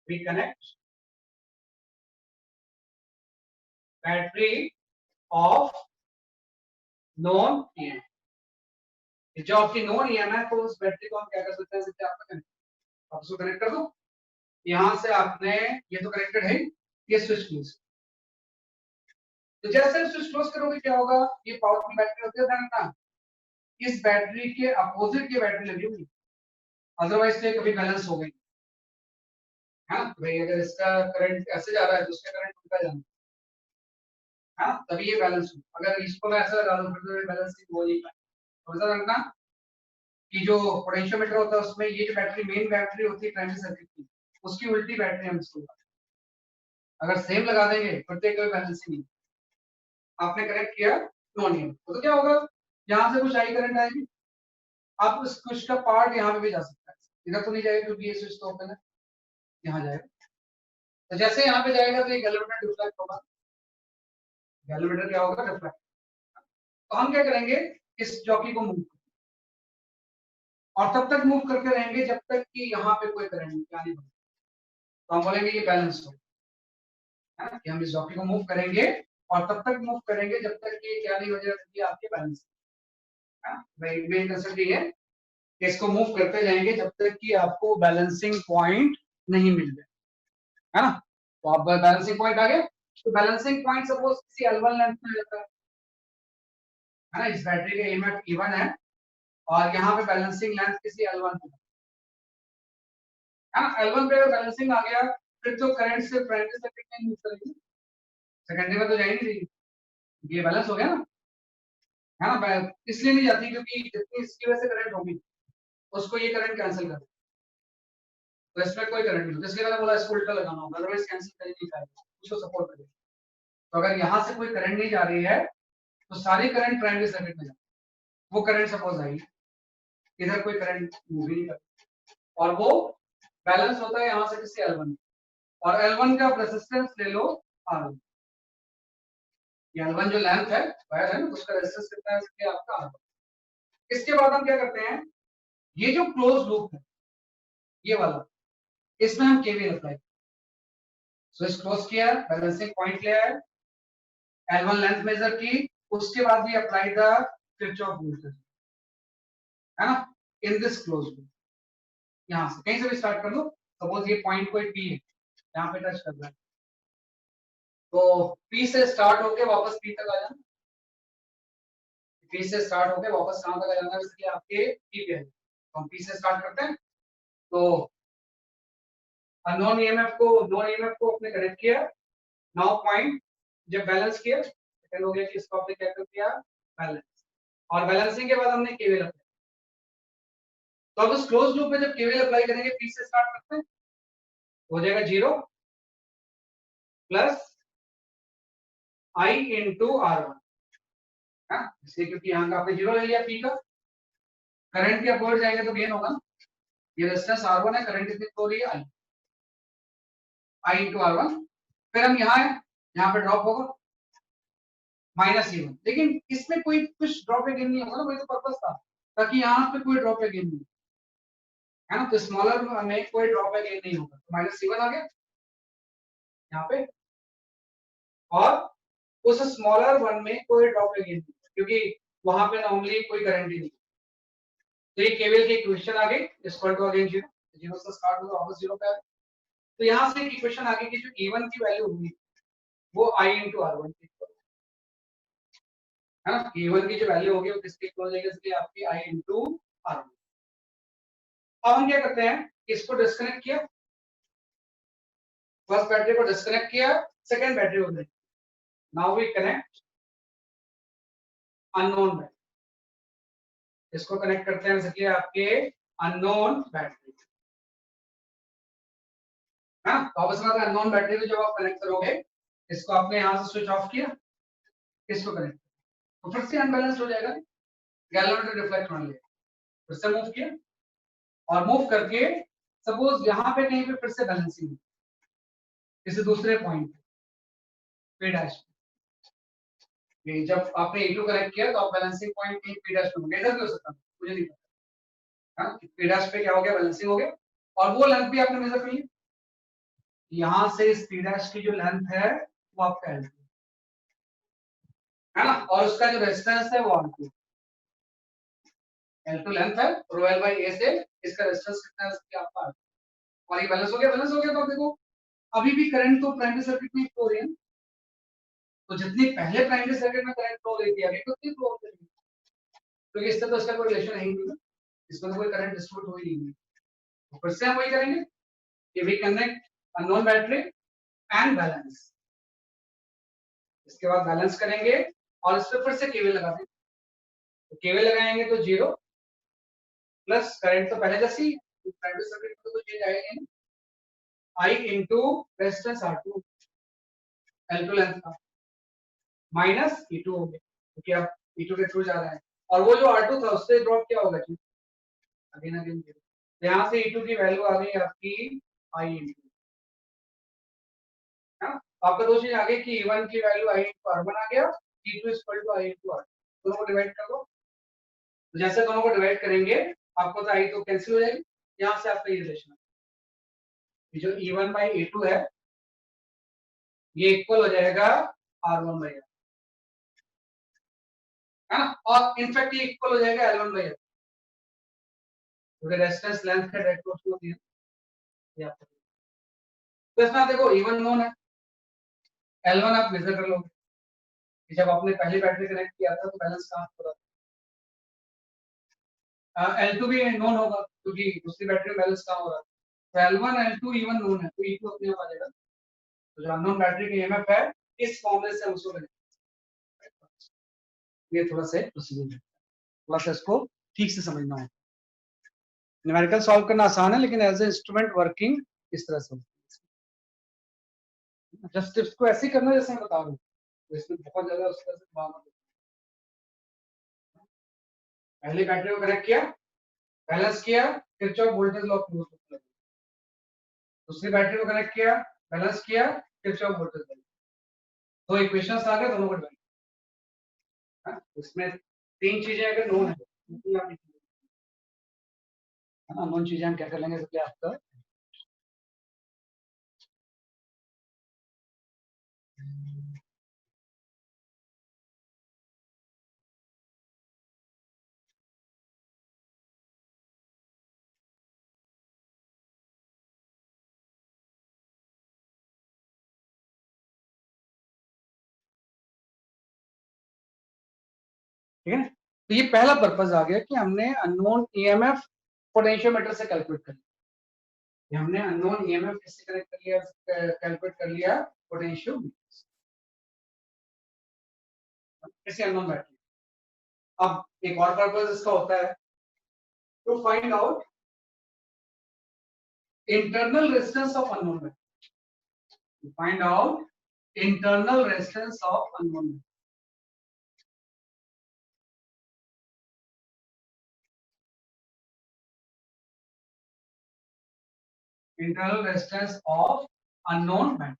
B: we connect battery of known EMF. जो आपकी नॉन ईएमएफ है उस बैटरी को हम क्या कर सकते हैं, जैसे आपका कनेक्ट, आप उसको कनेक्ट कर दो। यहां से आपने, ये तो कनेक्टेड है, ये स्विच क्लोज। तो जैसे स्विच क्लोज करोगे क्या होगा, ये पावरफुल बैटरी होती है, ध्यान रखना इस बैटरी के अपोजिट की बैटरी लगी हुई, अदरवाइज ये कभी बैलेंस हो गई है ना। तो भाई अगर इसका करंट ऐसे जा रहा है तो उसका करंट उल्टा जाना है ना, तभी ये बैलेंस हो। अगर इसको मैं ऐसा डालूं फिर तो ये बैलेंसिंग हो नहीं पाए। तो ऐसा रखना कि जो पोटेंशियोमीटर होता है उसमें ये जो बैटरी मेन बैटरी होती है प्राइमरी सर्किट की, उसकी उल्टी बैटरी हम इसको अगर सेम लगा देंगे फिर तो कोई बैलेंसिंग नहीं। आपने कनेक्ट किया नॉन ईएमएफ तो क्या होगा, यहाँ से कुछ आई करंट आएगी, आप उस कुछ का पार्ट यहाँ पे भी जा सकता है, इधर तो नहीं जाएगा क्योंकि ये स्विच तो ओपन है, यहाँ जाएगा। तो जैसे यहाँ पे जाएगा तो ये गैल्वेमीटर डिफ्लेक्ट होगा, गैल्वेमीटर क्या होगा, डिफ्लेक्ट। तो हम क्या करेंगे, इस जॉकी को मूव और तब तक मूव करके रहेंगे जब तक कि यहाँ पे कोई करंट नहीं बने। तो हम बोलेंगे ये बैलेंस हो, है ना, कि हम इस जॉकी को मूव करेंगे और तब तक मूव करेंगे जब तक कि क्या नहीं हो जाएगा, आपके बैलेंस है ना। भाई मेन कंसेप्ट ये है कि इसको मूव करते जाएंगे जब तक कि आपको बैलेंसिंग पॉइंट नहीं मिल जाए, है ना। तो आप बैलेंसिंग पॉइंट आ गए, तो बैलेंसिंग पॉइंट सपोज किसी L1 लेंथ में रहता है ना, इस बैटरी का ईएमएफ E1 है और यहाँ पे बैलेंसिंग लेंथ किसी L1 पे है ना। L1 पे अगर बैलेंसिंग आ गया फिर तो करंट से प्राइमरी सर्किट में मूव करेगी, सेकेंडरी में तो जा ही नहीं रही, ये बैलेंस हो गया ना, है ना। इसलिए नहीं जाती क्योंकि जितनी इसकी वजह से करंट होगी उसको ये करंट कैंसिल कर, तो इसमें कोई करंट नहीं होता, इसलिए मैंने बोला इसको उल्टा लगाना होगा, अदरवाइज कैंसिल कर ही नहीं पाएगा, उसको सपोर्ट करेगा। तो अगर यहाँ से कोई करंट नहीं जा रही है तो सारी करंट प्राइमरी सर्किट में जाए, वो करंट सपोज आई, इधर कोई करंट मूव ही नहीं करता और वो बैलेंस होता है यहाँ से किसी L1 और L1 का रेजिस्टेंस ले लो R1, ये L1 जो लेंथ है वायर है ना, उसका रेजिस्टेंस कितना है, इसके आपका R1। इसके बाद हम क्या करते हैं, ये जो क्लोज लूप है ये वाला, इसमें हम केवीएल अप्लाई, स्विच क्लोज किया, बैलेंसिंग पॉइंट लिया है, L1 लेंथ मेजर की, उसके बाद भी अप्लाई द किरचॉफ वोल्टेज, है ना, इन दिस क्लोज लूप। यहाँ से कहीं से भी स्टार्ट कर लो, सपोज ये पॉइंट कोई P है, यहाँ पे टच कर रहा है, तो P से स्टार्ट होके वापस P तक आ जाना, P से स्टार्ट होके वापस कहाँ तक आ जाना है, इसलिए आपके P पे है, तो हम P से स्टार्ट करते हैं। तो नॉन ईएमएफ को अपने कनेक्ट किया, नाउ पॉइंट जब बैलेंस किया, सेकंड हो गया कि इसको आपने क्या कर दिया, बैलेंस, और बैलेंसिंग के बाद हमने केवीएल अप्लाई। तो अब इस क्लोज लूप में जब केवीएल अप्लाई करेंगे, P से स्टार्ट करते हैं, हो जाएगा 0 प्लस I इंटू R1, है, इसलिए क्योंकि यहाँ का आपने 0 ले लिया P का, करंट के अपोजिट जाएंगे तो गेन होगा ना। ये रेजिस्टेंस R1 है, करंट कितनी फ्लो हो रही है I इंटू R1। फिर हम यहाँ है, यहाँ पे ड्रॉप होगा -E1, लेकिन इसमें कोई कुछ ड्रॉप या गेन नहीं होगा ना, वही तो पर्पस था, ताकि यहाँ पे कोई ड्रॉप या गेन नहीं है ना, तो स्मॉलर में कोई ड्रॉप या गेन नहीं होगा, तो -E1 आ गया यहाँ पे, और उस स्मॉलर वन में कोई ड्रॉप या गेन नहीं, क्योंकि वहां पे नॉर्मली कोई करंट ही नहीं। तो ये केवल की इक्वेशन आ गई, इक्वल टू अगेन 0, 0 से स्टार्ट होगा वापस 0 पे आ गया। तो यहाँ से एक इक्वेशन आ गई कि जो E1 की वैल्यू होगी वो I इंटू R1 की इक्वल है ना, E1 की जो वैल्यू होगी वो किसके इक्वल हो जाएगी, इसलिए आपकी I इंटू R1। अब हम क्या करते हैं, इसको डिस्कनेक्ट किया, फर्स्ट बैटरी को डिस्कनेक्ट किया, सेकंड बैटरी को connect, now we connect unknown battery, इसको कनेक्ट करते हैं इसलिए आपके अननोन बैटरी है ना। वापस बात है, अननोन बैटरी को जब आप कनेक्ट करोगे, इसको आपने यहाँ से स्विच ऑफ किया, इसको कनेक्ट, तो फिर से अनबैलेंस हो जाएगा, गैल्वेनोमेटर रिफ्लेक्ट होने लगेगा, फिर से मूव किया, और मूव करके सपोज यहाँ पे कहीं पे फिर से बैलेंसिंग, किसी दूसरे पॉइंट पे डैश, ये जब आपने E2 कनेक्ट किया तो आप बैलेंसिंग पॉइंट कहीं P डैश पे होंगे, इधर भी हो सकता है, मुझे नहीं पता, हाँ P डैश पे क्या हो गया, बैलेंसिंग हो गया, और वो लेंथ भी आपने मेजर कर ली, यहाँ से इस P डैश की जो लेंथ है वो आपका L2 है ना, और उसका जो रेजिस्टेंस है वो R2, L2 लेंथ है, रो L बाई A से इसका रेजिस्टेंस कितना है, इसकी आपका R2, और ये बैलेंस हो गया, बैलेंस हो गया, तो आप देखो अभी भी करंट तो प्राइमरी सर्किट में फ्लो हो रही है, तो जितनी पहले प्राइमरी सर्किट में करंट फ्लो हो रही थी अभी तो उतनी फ्लो हो रही है, क्योंकि इससे तो इसका कोई रिलेशन है ही नहीं, इसमें तो कोई करंट डिस्ट्रीब्यूट हो ही नहीं है। तो फिर से हम वही करेंगे कि we connect unknown battery and balance, इसके बाद बैलेंस करेंगे और इस पर फिर से केवीएल लगा देंगे, तो केवीएल लगाएंगे तो 0 प्लस करंट तो पहले जैसी प्राइमरी सर्किट में तो चेंज आएगा नहीं, I into resistance R2 L2 length का माइनस E2 हो गया, क्योंकि अब E2 के थ्रू जा रहा है, और वो जो R2 था उससे ड्रॉप क्या होगा जी, अगेन अगेन 0, यहाँ से E2 की वैल्यू आ गई आपकी I इंटू, आपका दो चीज आ गई कि E1 की वैल्यू I इंटू R1 आ गया, E2 equal to I into R, दोनों को डिवाइड कर दो, तो जैसे दोनों को डिवाइड करेंगे आपको तो I तो कैंसिल हो जाएगी, यहाँ से आपका ये रिलेशन है, जो E1 बाई E2 है ये इक्वल हो जाएगा R1 बाई R, है ना, और इनफैक्ट ये इक्वल हो जाएगा L1 बाई R, क्योंकि रेजिस्टेंस लेंथ का डायरेक्ट प्रोपोर्शनल होती है, ये आपको तो इसमें देखो E1 नोन है, L1 आप मेजर कर लोगे कि जब आपने पहली बैटरी कनेक्ट किया था तो बैलेंस कहाँ हो रहा था, L2 भी नोन होगा क्योंकि दूसरी बैटरी में बैलेंस कहाँ हो रहा है, तो L1 L2 E1 नोन है, तो E2 अपने आप आ जाएगा, तो जो अननोन बैटरी की EMF है इस फॉर्मूले से हम उसको कनेक्ट, ये थोड़ा सा प्रोसीजर है, थोड़ा सा इसको ठीक से समझना है, न्यूमेरिकल सॉल्व करना आसान है लेकिन एज ए इंस्ट्रूमेंट वर्किंग इस तरह से, जस्ट इसको ऐसे ही करना जैसे मैं बता रहा हूँ, तो इसमें बहुत ज्यादा उस तरह से दिमाग मत, पहले बैटरी को कनेक्ट किया, बैलेंस किया, किरचॉफ वोल्टेज लॉ यूज करते हैं, दूसरी बैटरी को कनेक्ट किया, बैलेंस किया, किरचॉफ वोल्टेज लॉ, दो इक्वेशंस आ गए, दोनों को डिवाइड, उसमें तीन चीजें अगर नोन है ना, नोन चीजें हम क्या कर लेंगे, तो आपका ठीक है, तो ये पहला पर्पस आ गया कि हमने अननोन ईएमएफ पोटेंशियोमीटर से कैलकुलेट कर लिया, हमने अननोन ईएमएफ किससे कनेक्ट कर लिया, कैलकुलेट कर लिया पोटेंशियोमीटर, कैसे अननोन बैटरी। अब एक और पर्पस इसका होता है to find out internal resistance of unknown battery, to find out internal resistance of unknown battery, internal resistance of unknown battery,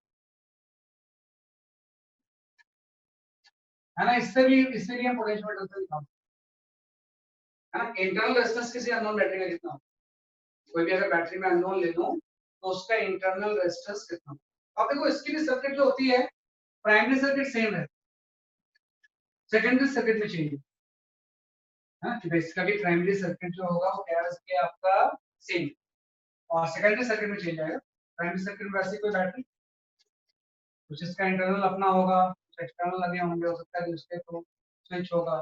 B: है ना। इससे भी हम पोटेंशियोमीटर से निकाल, है ना। इंटरनल रेजिस्टेंस किसी अननोन बैटरी का कितना होता है, कोई भी अगर बैटरी में अननोन ले लूं तो उसका इंटरनल रेजिस्टेंस कितना होता है। अब देखो इसकी भी सर्किट जो होती है, प्राइमरी सर्किट सेम है, सेकेंडरी सर्किट में चेंज है, कि इसका भी प्राइमरी सर्किट जो होगा वो क्या है आपका सेम, और सेकेंडरी सर्किट में चेंज आएगा। प्राइमरी सर्किट में वैसे कोई बैटरी, कुछ इसका इंटरनल अपना होगा, कुछ एक्सटर्नल लगे होंगे, हो सकता है उसके तो स्विच होगा,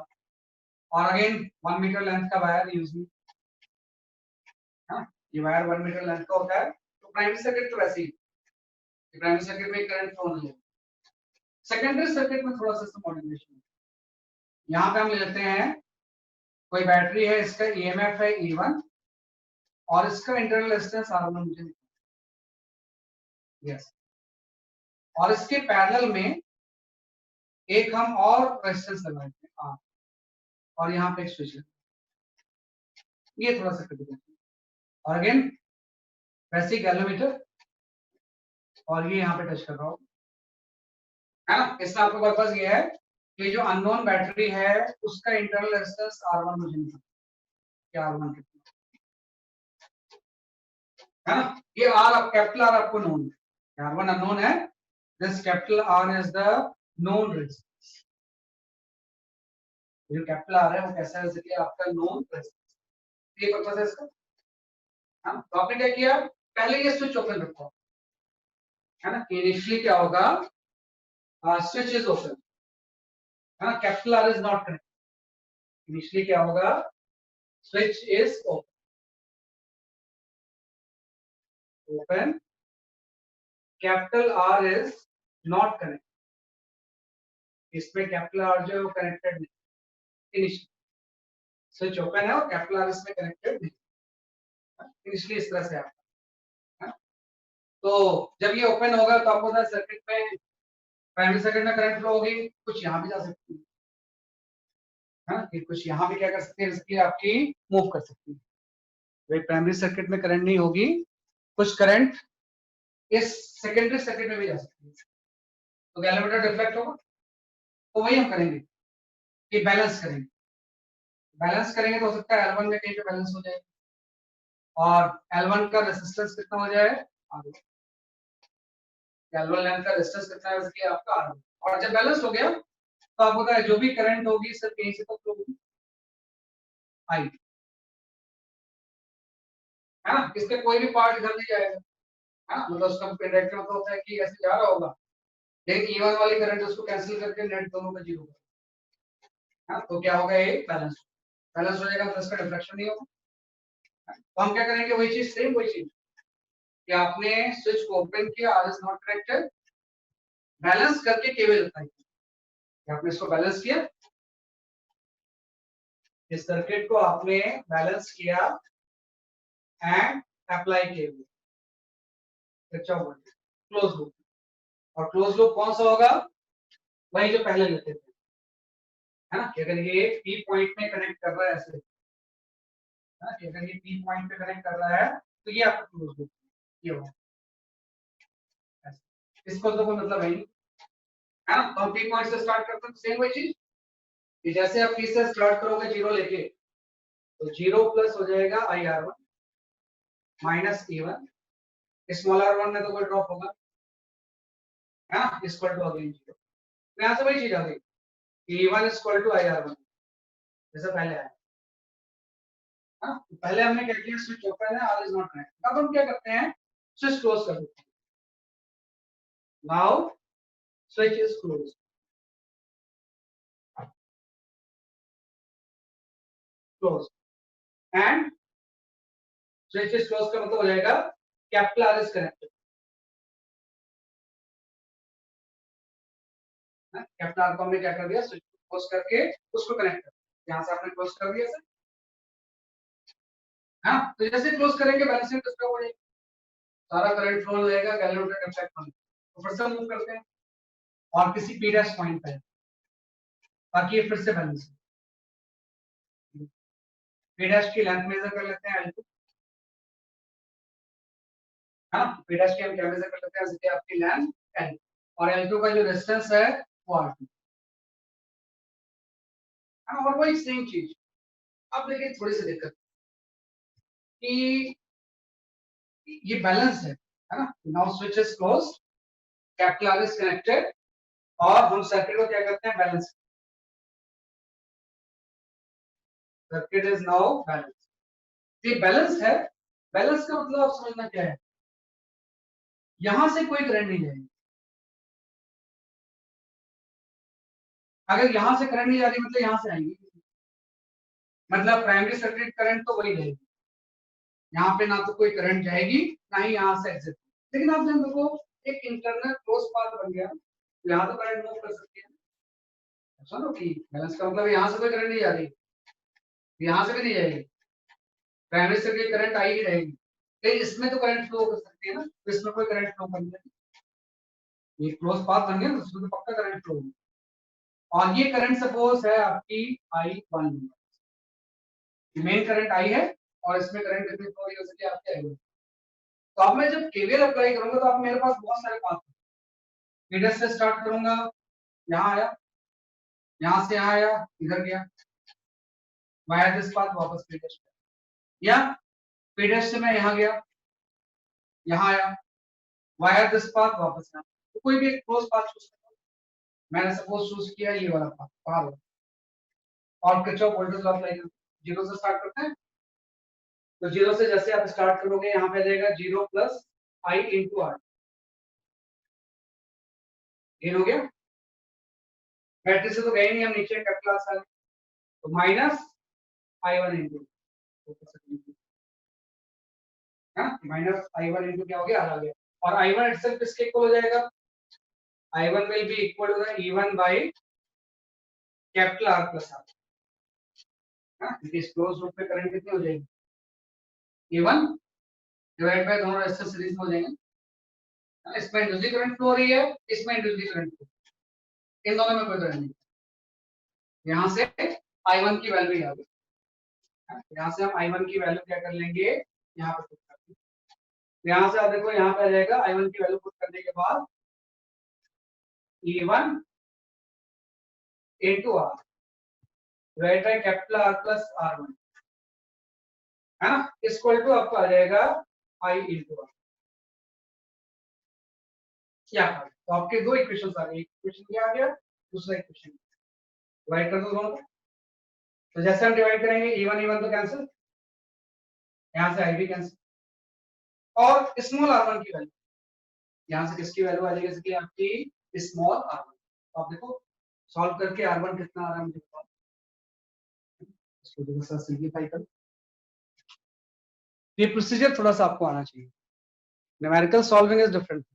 B: और अगेन 1 मीटर लेंथ का वायर यूज, हाँ ये वायर 1 मीटर लेंथ का होता है। तो प्राइमरी सर्किट तो वैसे ही, प्राइमरी सर्किट में करंट फ्लो नहीं है। सेकेंडरी सर्किट में थोड़ा सा मॉडिफिकेशन है। यहाँ पे हम ले लेते हैं कोई बैटरी है, इसका ईएमएफ है E1 और इसका इंटरनल रेजिस्टेंस R1 मुझे, यस, और इसके पैरेलल में एक हम और रेजिस्टेंस लगाते हैं R, और यहाँ पे एक स्विच है, ये थोड़ा सा क्रिटिकल है। और अगेन वैसे गैल्वेमीटर, और ये यहाँ पे टच कर रहा हूँ, है ना। इसका आपको पर्पस ये है कि जो अननोन बैटरी है उसका इंटरनल रेजिस्टेंस R1 मुझे नहीं पता, R1 कितना है ना। ये R, कैपिटल R आपको नोन है, R1 अननोन है, this capital R is the known resistance. जो कैपिटल R है वो कैसा है, जैसे आपका नोन रेजिस्टेंस, ये पर्पस है इसका। हाँ, तो आपने क्या किया, पहले ये स्विच ओपन रखो, है ना। इनिशियली क्या होगा, स्विच इज ओपन, है ना, capital R is not connected. Initially क्या होगा, switch is open, capital R is not connected, इसमें कैपिटल R जो है वो कनेक्टेड नहीं, इनिशियली स्विच ओपन है और कैपिटल R इसमें कनेक्टेड नहीं, इनिशियली इस तरह से आपका, तो जब ये ओपन होगा तो आपको सर्किट में, प्राइमरी सर्किट में करंट फ्लो होगी, कुछ यहाँ भी जा सकती है, कि कुछ यहाँ भी क्या कर सकती है, इसकी आपकी मूव कर सकती है। तो प्राइमरी सर्किट में करंट नहीं होगी, कुछ करंट इस सेकेंडरी सर्किट में भी जा सकती है, तो गैल्वेमीटर डिफ्लेक्ट होगा। तो वही हम करेंगे कि बैलेंस करेंगे, बैलेंस करेंगे तो हो सकता है L1 में कहीं पे बैलेंस हो जाए, और L1 का रेजिस्टेंस कितना हो जाए R1, L1 लेंथ का रेजिस्टेंस कितना है इसलिए आपका R1, और जब बैलेंस हो गया तो आपको पता है जो भी करंट होगी सिर्फ कहीं से तो फ्लो होगी, I, है ना। इसके कोई भी पार्ट इधर नहीं जाएगा, है ना, मतलब उसका डायरेक्ट मतलब होता है कि ऐसे जा रहा होगा, लेकिन E1 वाली करंट उसको कैंसिल करके नेट दोनों का जीरो है, तो क्या होगा, ये बैलेंस, बैलेंस हो जाएगा, तो इसका डिफ्लेक्शन नहीं होगा। तो हम क्या करेंगे, वही चीज, सेम वही चीज कि आपने स्विच को ओपन किया, R is not connected, balance करके केवल बताइए, आपने इसको बैलेंस किया, इस सर्किट को आपने बैलेंस किया एंड अप्लाई केवल, क्लोज लूप, और क्लोज लूप कौन सा होगा, वही जो पहले लेते थे, है ना, कि अगर ये पी पॉइंट में कनेक्ट कर रहा है ऐसे, है ना, कि अगर ये पी पॉइंट पे कनेक्ट कर रहा है तो ये आपका क्लोज लूप, ये होगा ऐसे। इसको तो कोई मतलब है नहीं, है ना। तो हम पी पॉइंट से स्टार्ट करते हैं, सेम वही चीज कि जैसे आप पी से स्टार्ट करोगे जीरो लेके, तो जीरो प्लस हो जाएगा IR1 minus E1, small R1 में तो कोई ड्रॉप होगा, है ना, इक्वल टू अगेन जीरो। तो यहाँ से वही चीज आ गई, E1 इक्वल टू IR1, जैसे पहले आया, हाँ, तो पहले हमने क्या किया, स्विच ओपन है, R इज नॉट कनेक्टेड, अब हम क्या करते हैं, स्विच क्लोज कर देते हैं, now switch is close, close, and switch is close का मतलब हो जाएगा capital R is connected, capital R को हमने क्या कर दिया, स्विच क्लोज करके उसको कनेक्ट कर दिया, यहाँ से आपने क्लोज कर दिया सर, हाँ, तो जैसे क्लोज करेंगे बैलेंसिंग डिस्टर्ब हो जाएगी, सारा करंट फ्लो हो जाएगा, गैल्वेमीटर इफेक्ट होगा, तो फिर से मूव करते हैं और किसी पी डैश पॉइंट पे, ताकि ये फिर से बैलेंस हो, पी डैश की लेंथ मेजर कर लेते हैं L2, है ना। P डैश की हम क्या मेजर कर लेते हैं, जैसे आपकी लेंथ L और L2 का जो रेजिस्टेंस है वो R2 है ना। और वही सेम चीज अब देखिए थोड़ी सी दिक्कत कि ये बैलेंस है ना। Now switch is closed, capital R is connected और हम सर्किट को क्या करते हैं, balance. Circuit is now balance. ये बैलेंस है। बैलेंस का मतलब आप समझना क्या है, यहां से कोई करंट नहीं जाएगी। अगर यहां से करंट नहीं जा रही मतलब यहां से आएगी, मतलब प्राइमरी सर्किट करंट तो वही रहेगी। यहाँ पे ना तो कोई करंट जाएगी ना ही यहाँ से एग्जिट। लेकिन आप जब देखो एक इंटरनल क्लोज पाथ बन गया, यहाँ तो करंट मूव कर सकती है। चलो ठीक, बैलेंस का मतलब यहाँ से कोई करंट नहीं जा रही, यहाँ से भी नहीं जाएगी, प्राइमरी सर्किट करंट आई ही रहेगी। लेकिन इसमें तो करंट फ्लो कर सकती है ना, तो इसमें कोई करंट फ्लो कर नहीं, ये क्लोज पाथ बन गया तो उसमें तो पक्का करंट फ्लो होगा। और ये करंट सपोज है आपकी I1, मेन करंट आई है और इसमें करंट कितनी फ्लो हो सकती है आपके आई। तो अब मैं जब केवीएल अप्लाई करूंगा तो अब मेरे पास बहुत सारे पाथ हैं। पीडस से स्टार्ट करूंगा, यहाँ आया, यहाँ से यहाँ आया, इधर गया, वाया दिस पाथ वापस पीडस पे, या पीडस से मैं यहाँ गया, यहाँ आया, वाया दिस पाथ वापस यहाँ। तो कोई भी एक क्लोज पाथ चूज करो। मैंने सपोज चूज किया ये वाला पाथ बाहर, और किरचॉफ वोल्टेज लॉ अप्लाई करो। जीरो से स्टार्ट करते हैं, तो जीरो से जैसे आप स्टार्ट करोगे यहाँ पे आ जाएगा zero plus I into R, gain हो गया। बैटरी से तो गए नहीं हम नीचे कैपिटल आर से, तो minus I1 into, minus I1 into क्या हो गया, आ गया। और I1 इटसेल्फ किसके इक्वल हो जाएगा, I1 will be equal to the E1 by capital R plus R, क्योंकि इस क्लोज लूप पे करंट कितनी हो जाएगी, E1 डिवाइड बाय दोनों रेजिस्टर सीरीज में हो जाएंगे। इसमें इंड्यूस्ड करंट फ्लो हो रही है, इसमें इंड्यूस्ड करंट फ्लो, इन दोनों में कोई करंट नहीं। यहाँ से I1 की वैल्यू आ गई, यहाँ से हम I1 की वैल्यू क्या कर लेंगे, यहाँ पे पुट कर देंगे। यहाँ से आप देखो यहाँ पे आ जाएगा I1 की वैल्यू पुट करने के बाद E1 into R divide by capital R plus R1, है ना, इक्वल टू आपका आ जाएगा I into R। क्या तो आपके दो इक्वेशन आ गए, एक इक्वेशन क्या आ गया, दूसरा इक्वेशन, डिवाइड कर दो दोनों को। तो जैसे हम डिवाइड करेंगे E1 तो कैंसिल, यहाँ से I भी कैंसिल, और स्मॉल r1 की वैल्यू, यहाँ से किसकी वैल्यू आ जाएगी, जैसे कि आपकी स्मॉल r1। तो आप देखो सॉल्व करके r1 कितना आ रहा है मुझे बताओ, इसको थोड़ा सा सिंपलीफाई करो। ये प्रोसीजर थोड़ा सा आपको आना चाहिए, न्यूमेरिकल सॉल्विंग इज डिफरेंट।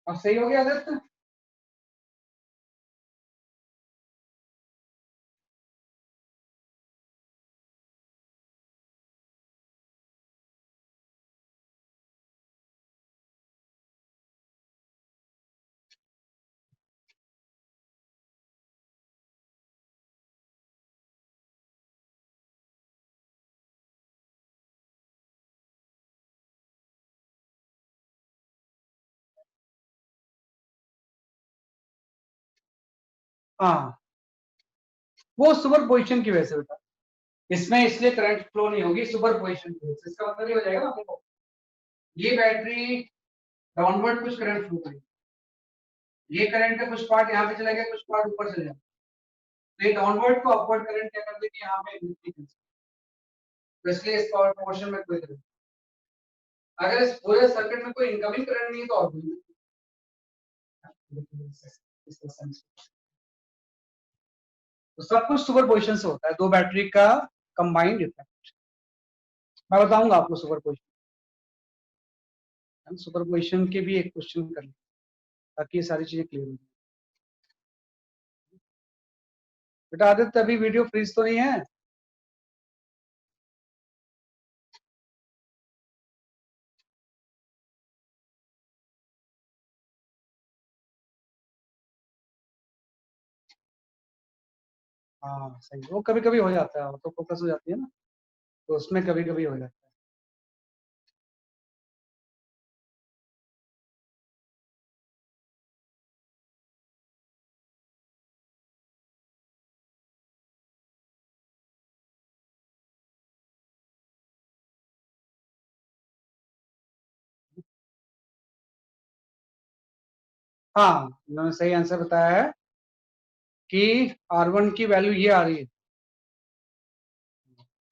B: अब सही हो गया आदित्य, हाँ वो सुपर पोजिशन की वजह से बेटा, इसमें इसलिए करंट फ्लो नहीं होगी सुपर पोजिशन की वजह से। इसका मतलब ये हो जाएगा ना, देखो ये बैटरी डाउनवर्ड कुछ करंट फ्लो करेगी, ये करंट का कुछ पार्ट यहाँ पे चला गया, कुछ पार्ट ऊपर चले जाएगा, तो ये डाउनवर्ड को अपवर्ड करंट क्या कर देगी यहाँ पे, तो इसलिए इस पावर पोर्शन में कोई करंट, अगर इस पूरे सर्किट में कोई इनकमिंग करंट नहीं है तो और कोई नहीं। तो सब कुछ सुपर पोजिशन से होता है, दो बैटरी का कंबाइंड इफेक्ट। मैं बताऊंगा आपको सुपर पोजिशन, सुपर पोजिशन के भी एक क्वेश्चन कर लें ताकि ये सारी चीजें क्लियर हो जाए। बेटा आदित्य अभी वीडियो फ्रीज तो नहीं है? हाँ सही, वो कभी कभी हो जाता है, ऑटो फोकस हो जाती है ना, तो उसमें कभी कभी हो जाता है। हाँ, इन्होंने सही आंसर बताया है कि R1 की वैल्यू ये आ रही है,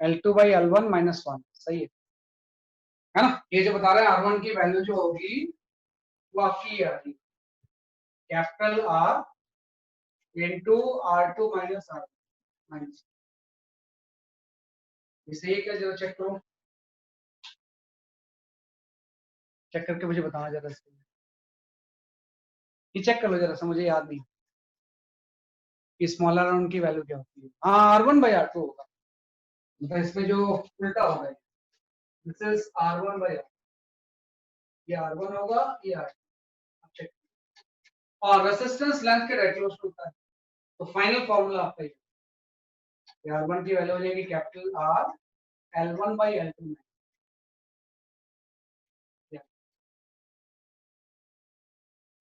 B: L2 by L1 minus one, सही है ना। ये जो बता रहे हैं R1 की वैल्यू जो होगी वो आपकी ये आ रही है, capital R into R2 minus R minus, ये सही है क्या? जरा चेक करो, चेक करके मुझे बताना जरा इसके, ये चेक कर लो जरा सा, मुझे याद नहीं कि स्मॉल R1 की वैल्यू क्या होती है। हाँ, R1/R2 होगा, मतलब इसमें जो उल्टा होगा, दिस इज R1/R, ये R1 होगा, ये R2, चेक। और रेसिस्टेंस लेंथ के डायरेक्टली क्लोज होता है, तो फाइनल फॉर्मूला आपका ये R1 की वैल्यू हो जाएगी कैपिटल R L1/L2 में,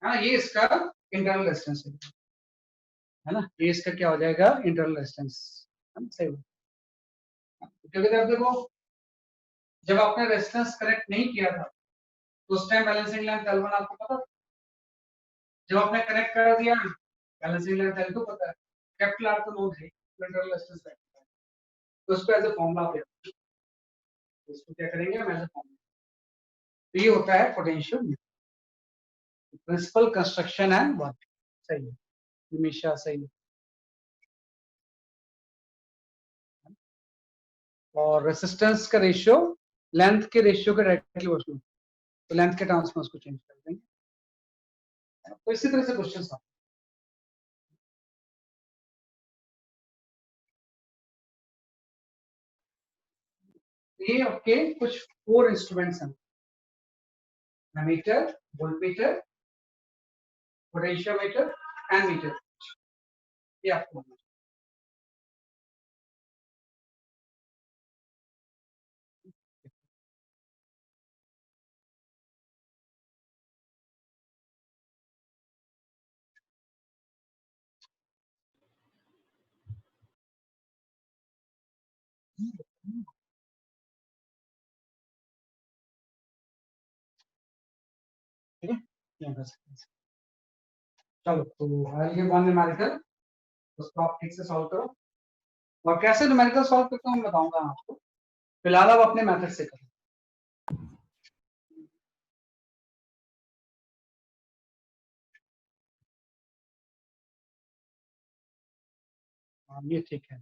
B: हाँ ये इसका इंटरनल रेजिस्टेंस है ना, ये इसका क्या हो जाएगा, इंटरनल रेजिस्टेंस, है ना, सही बात। क्योंकि अब देखो, जब आपने रेजिस्टेंस कनेक्ट नहीं किया था तो उस टाइम बैलेंसिंग लेंथ L1 आपको पता था, जब आपने कनेक्ट कर दिया बैलेंसिंग लेंथ L2 पता है, कैपिटल R तो नोट है, इंटरनल रेजिस्टेंस है, तो उस पे एज ए फॉर्मूला आप इसको क्या करेंगे हम एज ए फॉर्मूला, तो ये होता है potential principle construction and work, सही है, हमेशा सही है। और रेसिस्टेंस का रेशियो लेंथ के रेशियो के डायरेक्टली प्रोपोर्शनल, तो लेंथ के टर्म्स में उसको चेंज कर देंगे, तो इसी तरह से क्वेश्चन आता है। ये आपके कुछ 4 इंस्ट्रूमेंट्स हैं, ammeter, voltmeter, potentiometer and meter, ये आपको ठीक है, ये कर सकते हैं। चलो, तो आई गिव वन न्यूमेरिकल, उसको आप ठीक से सॉल्व करो, और कैसे न्यूमेरिकल सॉल्व करते हो मैं बताऊंगा आपको, फिलहाल आप अपने मेथड से करो। हाँ, ये ठीक है।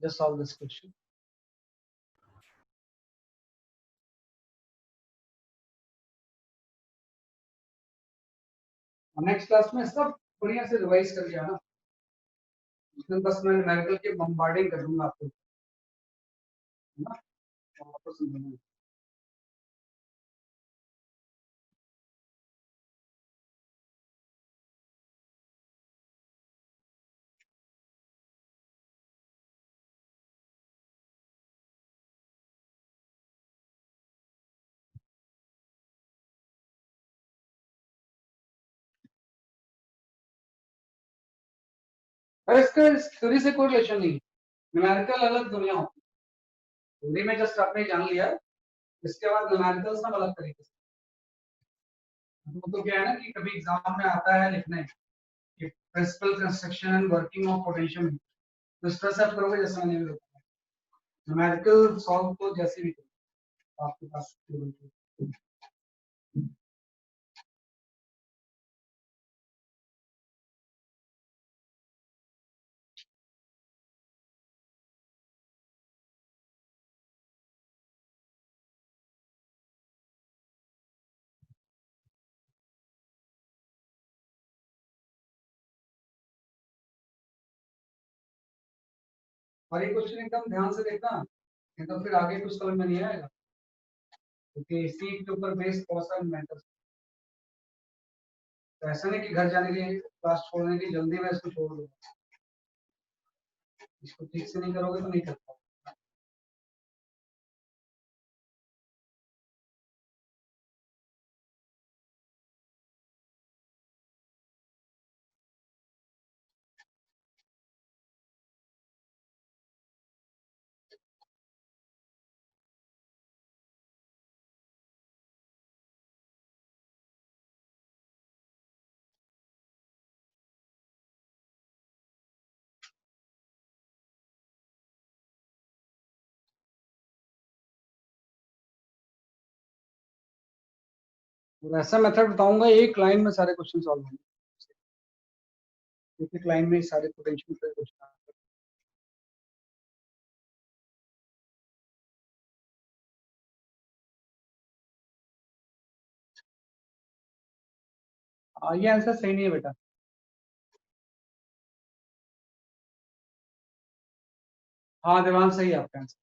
B: Just solve this question, next class में सब बढ़िया से रिवाइज कर लिया ना, इसमें बस मैं न्यूमेरिकल के बम्बार्डिंग कर दूंगा आपको, है ना, और आपको समझना है। अरे इसका इस थ्योरी से कोई रिलेशन नहीं, न्यूमेरिकल अलग दुनिया होती है, थ्योरी में जस्ट आपने जान लिया, इसके बाद न्यूमेरिकल सब अलग तरीके से, तो क्या है ना कि कभी एग्जाम में आता है लिखने कि principle construction and working of potentiometer, तो इस तरह से आप करोगे जैसे मैंने भी बताया, न्यूमेरिकल सॉल्व तो जैसे भी करो आपके पास। और ये क्वेश्चन एकदम ध्यान से देखना, नहीं तो फिर आगे कुछ समझ में नहीं आएगा, क्योंकि इसी के ऊपर बेस्ड बहुत सारे मैटर्स। तो ऐसा नहीं कि घर जाने के क्लास छोड़ने की जल्दी में इसको छोड़ दूंगा, इसको ठीक से नहीं करोगे तो नहीं कर पाओगे। और ऐसा मेथड बताऊंगा एक लाइन में सारे क्वेश्चन सॉल्व होंगे, एक लाइन में सारे पोटेंशियल के क्वेश्चन। ये आंसर सही नहीं है बेटा। हाँ देवांश सही है आपका आंसर।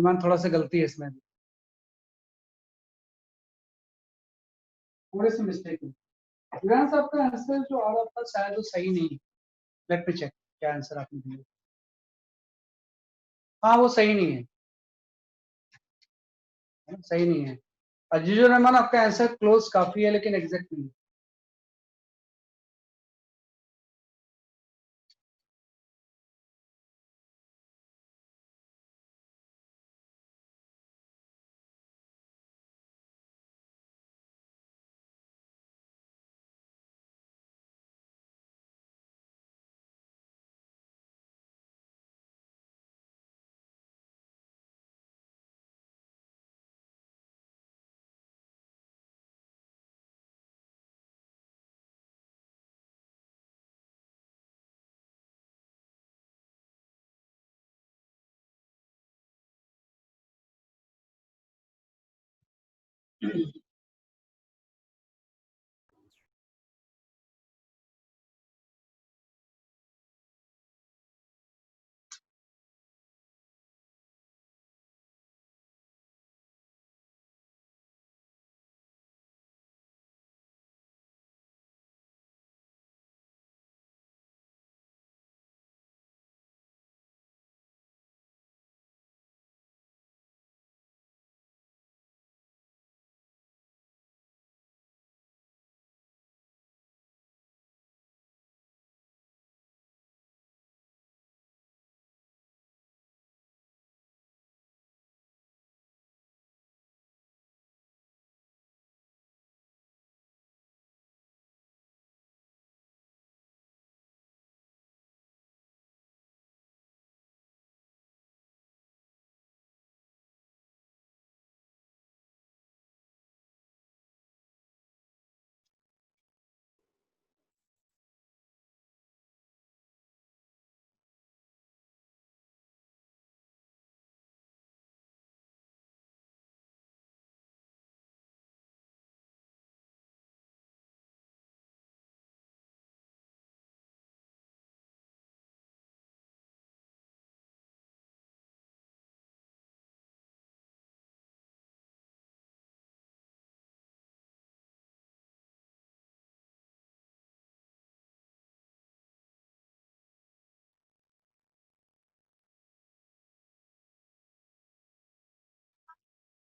B: मैम थोड़ा सा गलती है इसमें, थोड़ी सी मिस्टेक है। देवांश आपका आंसर जो आ रहा था शायद वो सही नहीं है। लेट मी चेक क्या आंसर आपने दिया। हाँ वो सही नहीं है, सही नहीं है। अजीजुर रहमान आपका आंसर क्लोज काफी है लेकिन एग्जैक्ट नहीं है।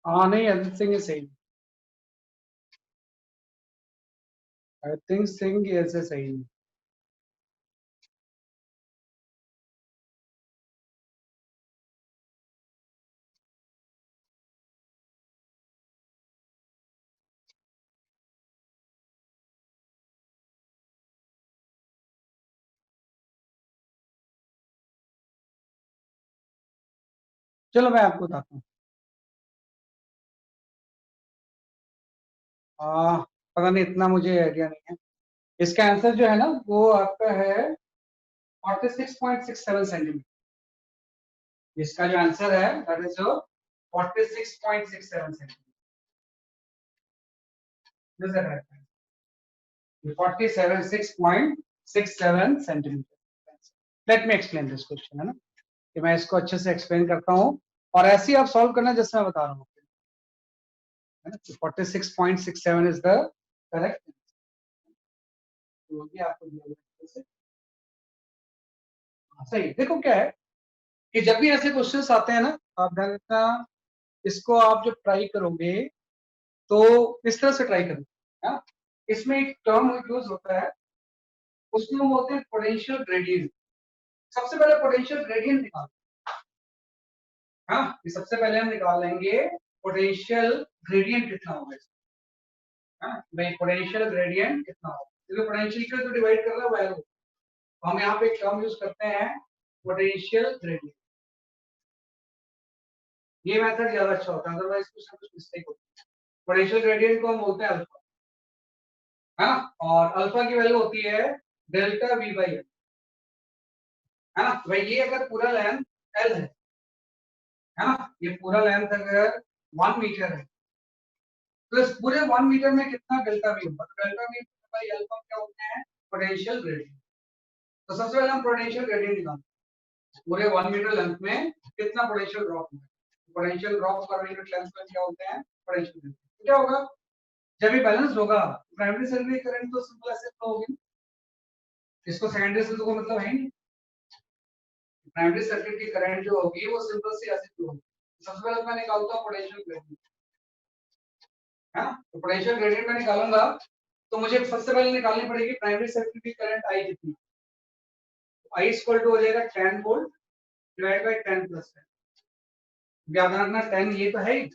B: हाँ नहीं अरिजीत सिंह है सही। आई थिंक सिंह ऐसे सही है। चलो मैं आपको बताता हूँ। पता नहीं इतना मुझे आइडिया नहीं है। इसका आंसर जो है ना वो आपका है 46.67 सेंटीमीटर। इसका जो आंसर है that is 46.67 centimetre. 46.67 centimetre. Let me explain this question है ना। कि मैं इसको अच्छे से एक्सप्लेन करता हूँ और ऐसे ही आप सॉल्व करना जैसे मैं बता रहा हूँ, है ना। 46.67 इज द करेक्ट। आपको दिया गया सही। देखो क्या है कि जब भी ऐसे क्वेश्चंस आते हैं ना, आप ध्यान रखना, इसको आप जब ट्राई करोगे तो इस तरह से ट्राई करोगे, है। इसमें एक टर्म यूज होता है, उसमें हम बोलते हैं पोटेंशियल ग्रेडियंट। सबसे पहले पोटेंशियल ग्रेडियंट निकालो, हाँ, ये सबसे पहले हम निकाल लेंगे पोटेंशियल ग्रेडियंट कितना होगा, हाँ भाई, पोटेंशियल ग्रेडियंट कितना होगा, क्योंकि पोटेंशियल को तो डिवाइड कर रहा है वैल्यू, तो हम यहाँ पे एक टर्म यूज करते हैं पोटेंशियल ग्रेडियंट। ये मेथड ज्यादा अच्छा होता है, अदरवाइज कुछ मिस्टेक होती है। पोटेंशियल ग्रेडियंट को हम बोलते हैं अल्फा, है ना, और अल्फा की वैल्यू होती है डेल्टा वी बाई एल, है ना। भाई ये अगर पूरा लेंथ एल है ना, ये पूरा लेंथ अगर 1 मीटर है तो इस पूरे 1 मीटर में कितना डेल्टा वी होगा, तो डेल्टा वी बाई एल को क्या होते हैं, पोटेंशियल ग्रेडियंट। तो सबसे पहले हम पोटेंशियल ग्रेडियंट निकालते हैं, पूरे 1 मीटर लेंथ में कितना पोटेंशियल ड्रॉप होगा, potential drop per unit length में क्या होते हैं, पोटेंशियल ग्रेडियंट। तो क्या होगा, जब ये बैलेंस होगा प्राइमरी सेकेंडरी करंट तो सिंपल ऐसे फ्लो होगी, इसको सेकेंडरी से तो कोई मतलब है नहीं। प्राइमरी सर्किट की करंट जो होगी वो सिंपल सी ऐसे फ्लो होगी। सबसे पहले मैं निकालता हूं पोटेंशियल ग्रेडियंट, है ना। तो पोटेंशियल ग्रेडियंट में निकालूंगा तो मुझे सबसे पहले निकालनी पड़ेगी प्राइमरी सर्किट की करंट आई कितनी, आई इक्वल टू हो जाएगा 10 वोल्ट डिवाइड बाय 10 प्लस 10। याद रखना 10 ये तो है ही,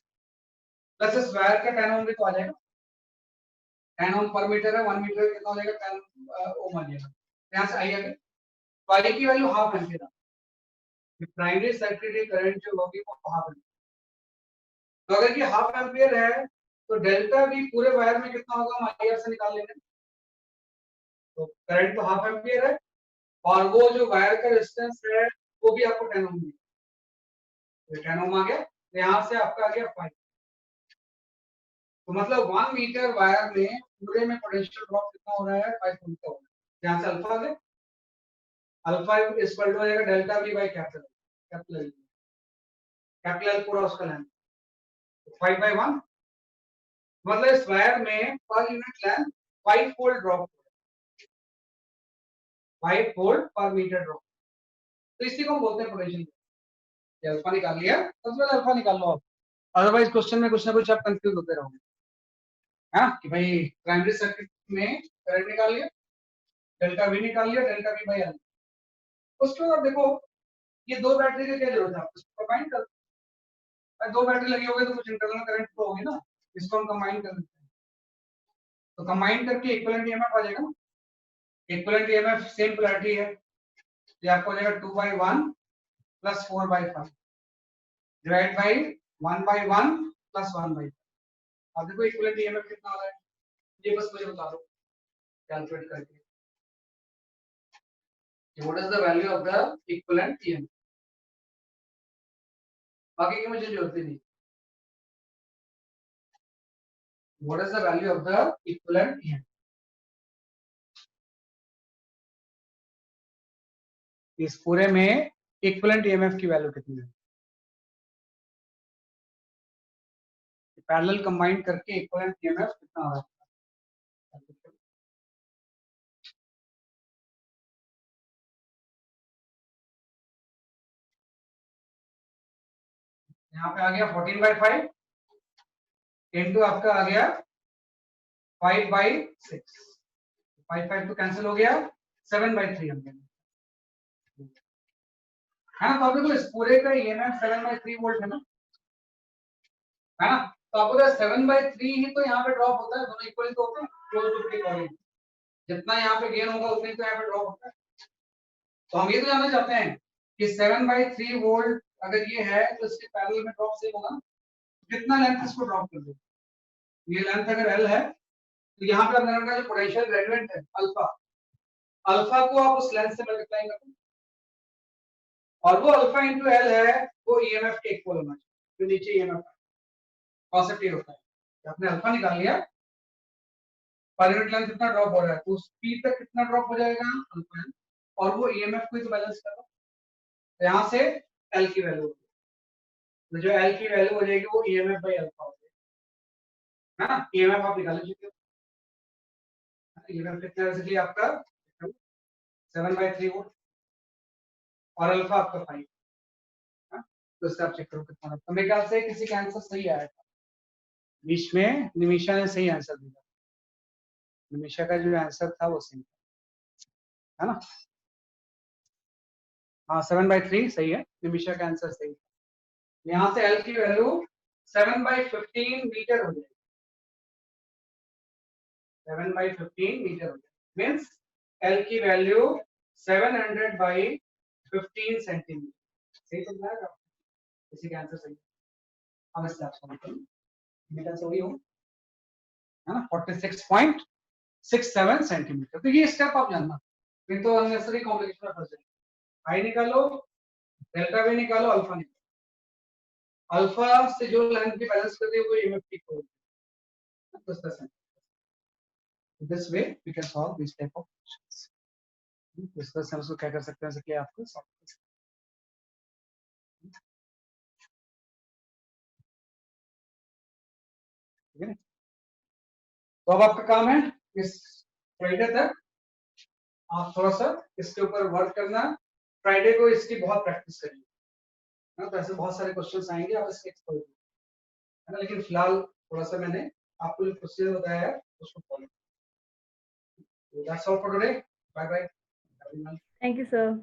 B: प्लस इस वायर का 10 ओम भी तो आ जाएगा, 10 ओम पर मीटर है, 1 मीटर कितना हो जाएगा, 10 ओम आ जाएगा। यहाँ से आई आ गई, तो आई की value half ampere, primary circuit की करंट जो होगी वो हाफ एम्पियर। तो अगर ये हाफ एम्पियर है तो डेल्टा भी पूरे वायर में कितना होगा, हम आईआर से निकाल लेंगे। तो करंट तो हाफ एम्पियर है और वो जो वायर का रेजिस्टेंस है वो भी आपको 10 ओम है, तो 10 ओम आ गया, तो यहाँ से आपका आ गया 5। तो मतलब 1 मीटर वायर में पूरे में पोटेंशियल ड्रॉप कितना हो रहा है, 5 वोल्ट का हो रहा है। यहाँ से अल्फा आ गया, अल्फा इज इक्वल टू हो जाएगा delta V by capital capital capital पूरा उसका लेंथ 5 बाय 1, मतलब इस वायर में per unit length 5 volt drop, 5 volt पर मीटर ड्रॉप। तो इसी को हम बोलते हैं पोटेंशियल। ये अल्फा निकाल लिया, सबसे पहले अल्फा निकाल लो आप, अदरवाइज क्वेश्चन में कुछ ना कुछ आप कंफ्यूज होते रहोगे, हाँ, कि भाई प्राइमरी सर्किट में करंट निकाल लिया, डेल्टा वी निकाल लिया, डेल्टा वी बाई एल। उसके बाद देखो ये दो बैटरी की क्या जरूरत है, इसको कंबाइन कर, दो बैटरी लगी होगी तो कुछ इंटरनल करंट फ्लो होगी ना, इसको हम कंबाइन कर देते हैं। तो कंबाइन करके इक्विवेलेंट ईएमएफ आ जाएगा ना, इक्विवेलेंट ईएमएफ सेम पोलैरिटी है, ये आपको हो जाएगा 2/1 प्लस 4/5 डिवाइड बाई 1/1 प्लस 1/5। अब देखो इक्विवेलेंट ईएमएफ कितना आ रहा है, ये बस मुझे बता दो कैलकुलेट करके, what is the value of the equivalent EMF, बाकी की मुझे जरूरत ही नहीं। What is the value of the equivalent EMF, इस पूरे में इक्विवेलेंट ईएमएफ की वैल्यू कितनी है, पैरेलल कंबाइन करके इक्विवेलेंट ईएमएफ कितना आ रहा है। यहाँ पे आ गया 14/5 इंटू आपका आ गया 5/6, 5/5 तो कैंसिल हो गया, 7/3 आ गया, है ना। तो आप देखो इस पूरे का ईएमएफ 7/3 वोल्ट है ना, है ना। तो आपको 7/3 ही तो यहाँ पे ड्रॉप होता है, दोनों इक्वल तो होते हैं, क्लोज लूप के अकॉर्डिंग जितना यहाँ पे गेन होगा उतनी तो यहाँ पे ड्रॉप होता है। तो हम ये तो जानना चाहते हैं कि 7/3 वोल्ट अगर ये है तो इसके पैरेलल में ड्रॉप सेम होगा ना, कितना लेंथ इसको ड्रॉप कर दो, ये लेंथ अगर एल है तो यहाँ पे अपने जो पोटेंशियल ग्रेडियंट है अल्फा, अल्फा को आप उस लेंथ से मल्टीप्लाई कर दो और वो अल्फा इंटू एल है, वो ईएमएफ के इक्वल होना चाहिए, जो नीचे ईएमएफ कॉन्सेप्ट ये होता है कि आपने अल्फा निकाल लिया, पर यूनिट लेंथ कितना ड्रॉप हो रहा है तो स्पीड तक कितना ड्रॉप हो जाएगा अल्फा, और वो ईएमएफ को ही तो बैलेंस कर रहा है। यहाँ से एल की वैल्यू होगी, तो जो एल की वैल्यू हो जाएगी वो ईएमएफ बाई अल्फा हो जाएगी, है ना। ईएमएफ आप निकाल चुके हो, ईएमएफ कितना बेसिकली आपका 7/3 वोल्ट और अल्फा आपका 5, तो इससे आप चेक करो कितना। तो मेरे ख्याल से किसी का आंसर सही आया था बीच में, निमिषा ने सही आंसर दिया, निमिषा का जो आंसर था वो सही है ना। हाँ 7/3 सही है, निमिषा का आंसर सही है। यहाँ से एल की वैल्यू 7/15 मीटर हो जाएगी, 7/15 मीटर हो जाएगी, मीन्स एल की वैल्यू 700/15 सेंटीमीटर। सही समझ आएगा, किसी का आंसर सही। हम इससे आप सॉल्व करें, मीटर से वही हो, है ना, 46.67 सेंटीमीटर। तो ये स्टेप आप जानना, फिर तो अननेसेसरी कॉम्प्लिकेशन में फंस जाएंगे। आई निकालो, डेल्टा भी निकालो, अल्फा निकालो, अल्फा से जो लाइन की बैलेंस कर रही है वो ईएमएफ ठीक होगी। This way we can solve this type of questions. इस तरह से हम उसको क्या कर सकते हैं, कि आपको सॉल्व कर सकते हैं। तो अब आपका काम है इस फ्राइडे तक आप थोड़ा सा इसके ऊपर वर्क करना, फ्राइडे को इसकी बहुत प्रैक्टिस करिए, है ना। तो ऐसे बहुत सारे क्वेश्चंस आएंगे, आप इसके एक्सप्लोर कीजिए, है ना। लेकिन फिलहाल थोड़ा सा मैंने आपको जो प्रोसीजर बताया है उसको follow. That's all for today, bye bye.
A: Thank you, sir.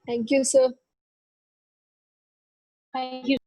C: Thank you, sir. Thank you.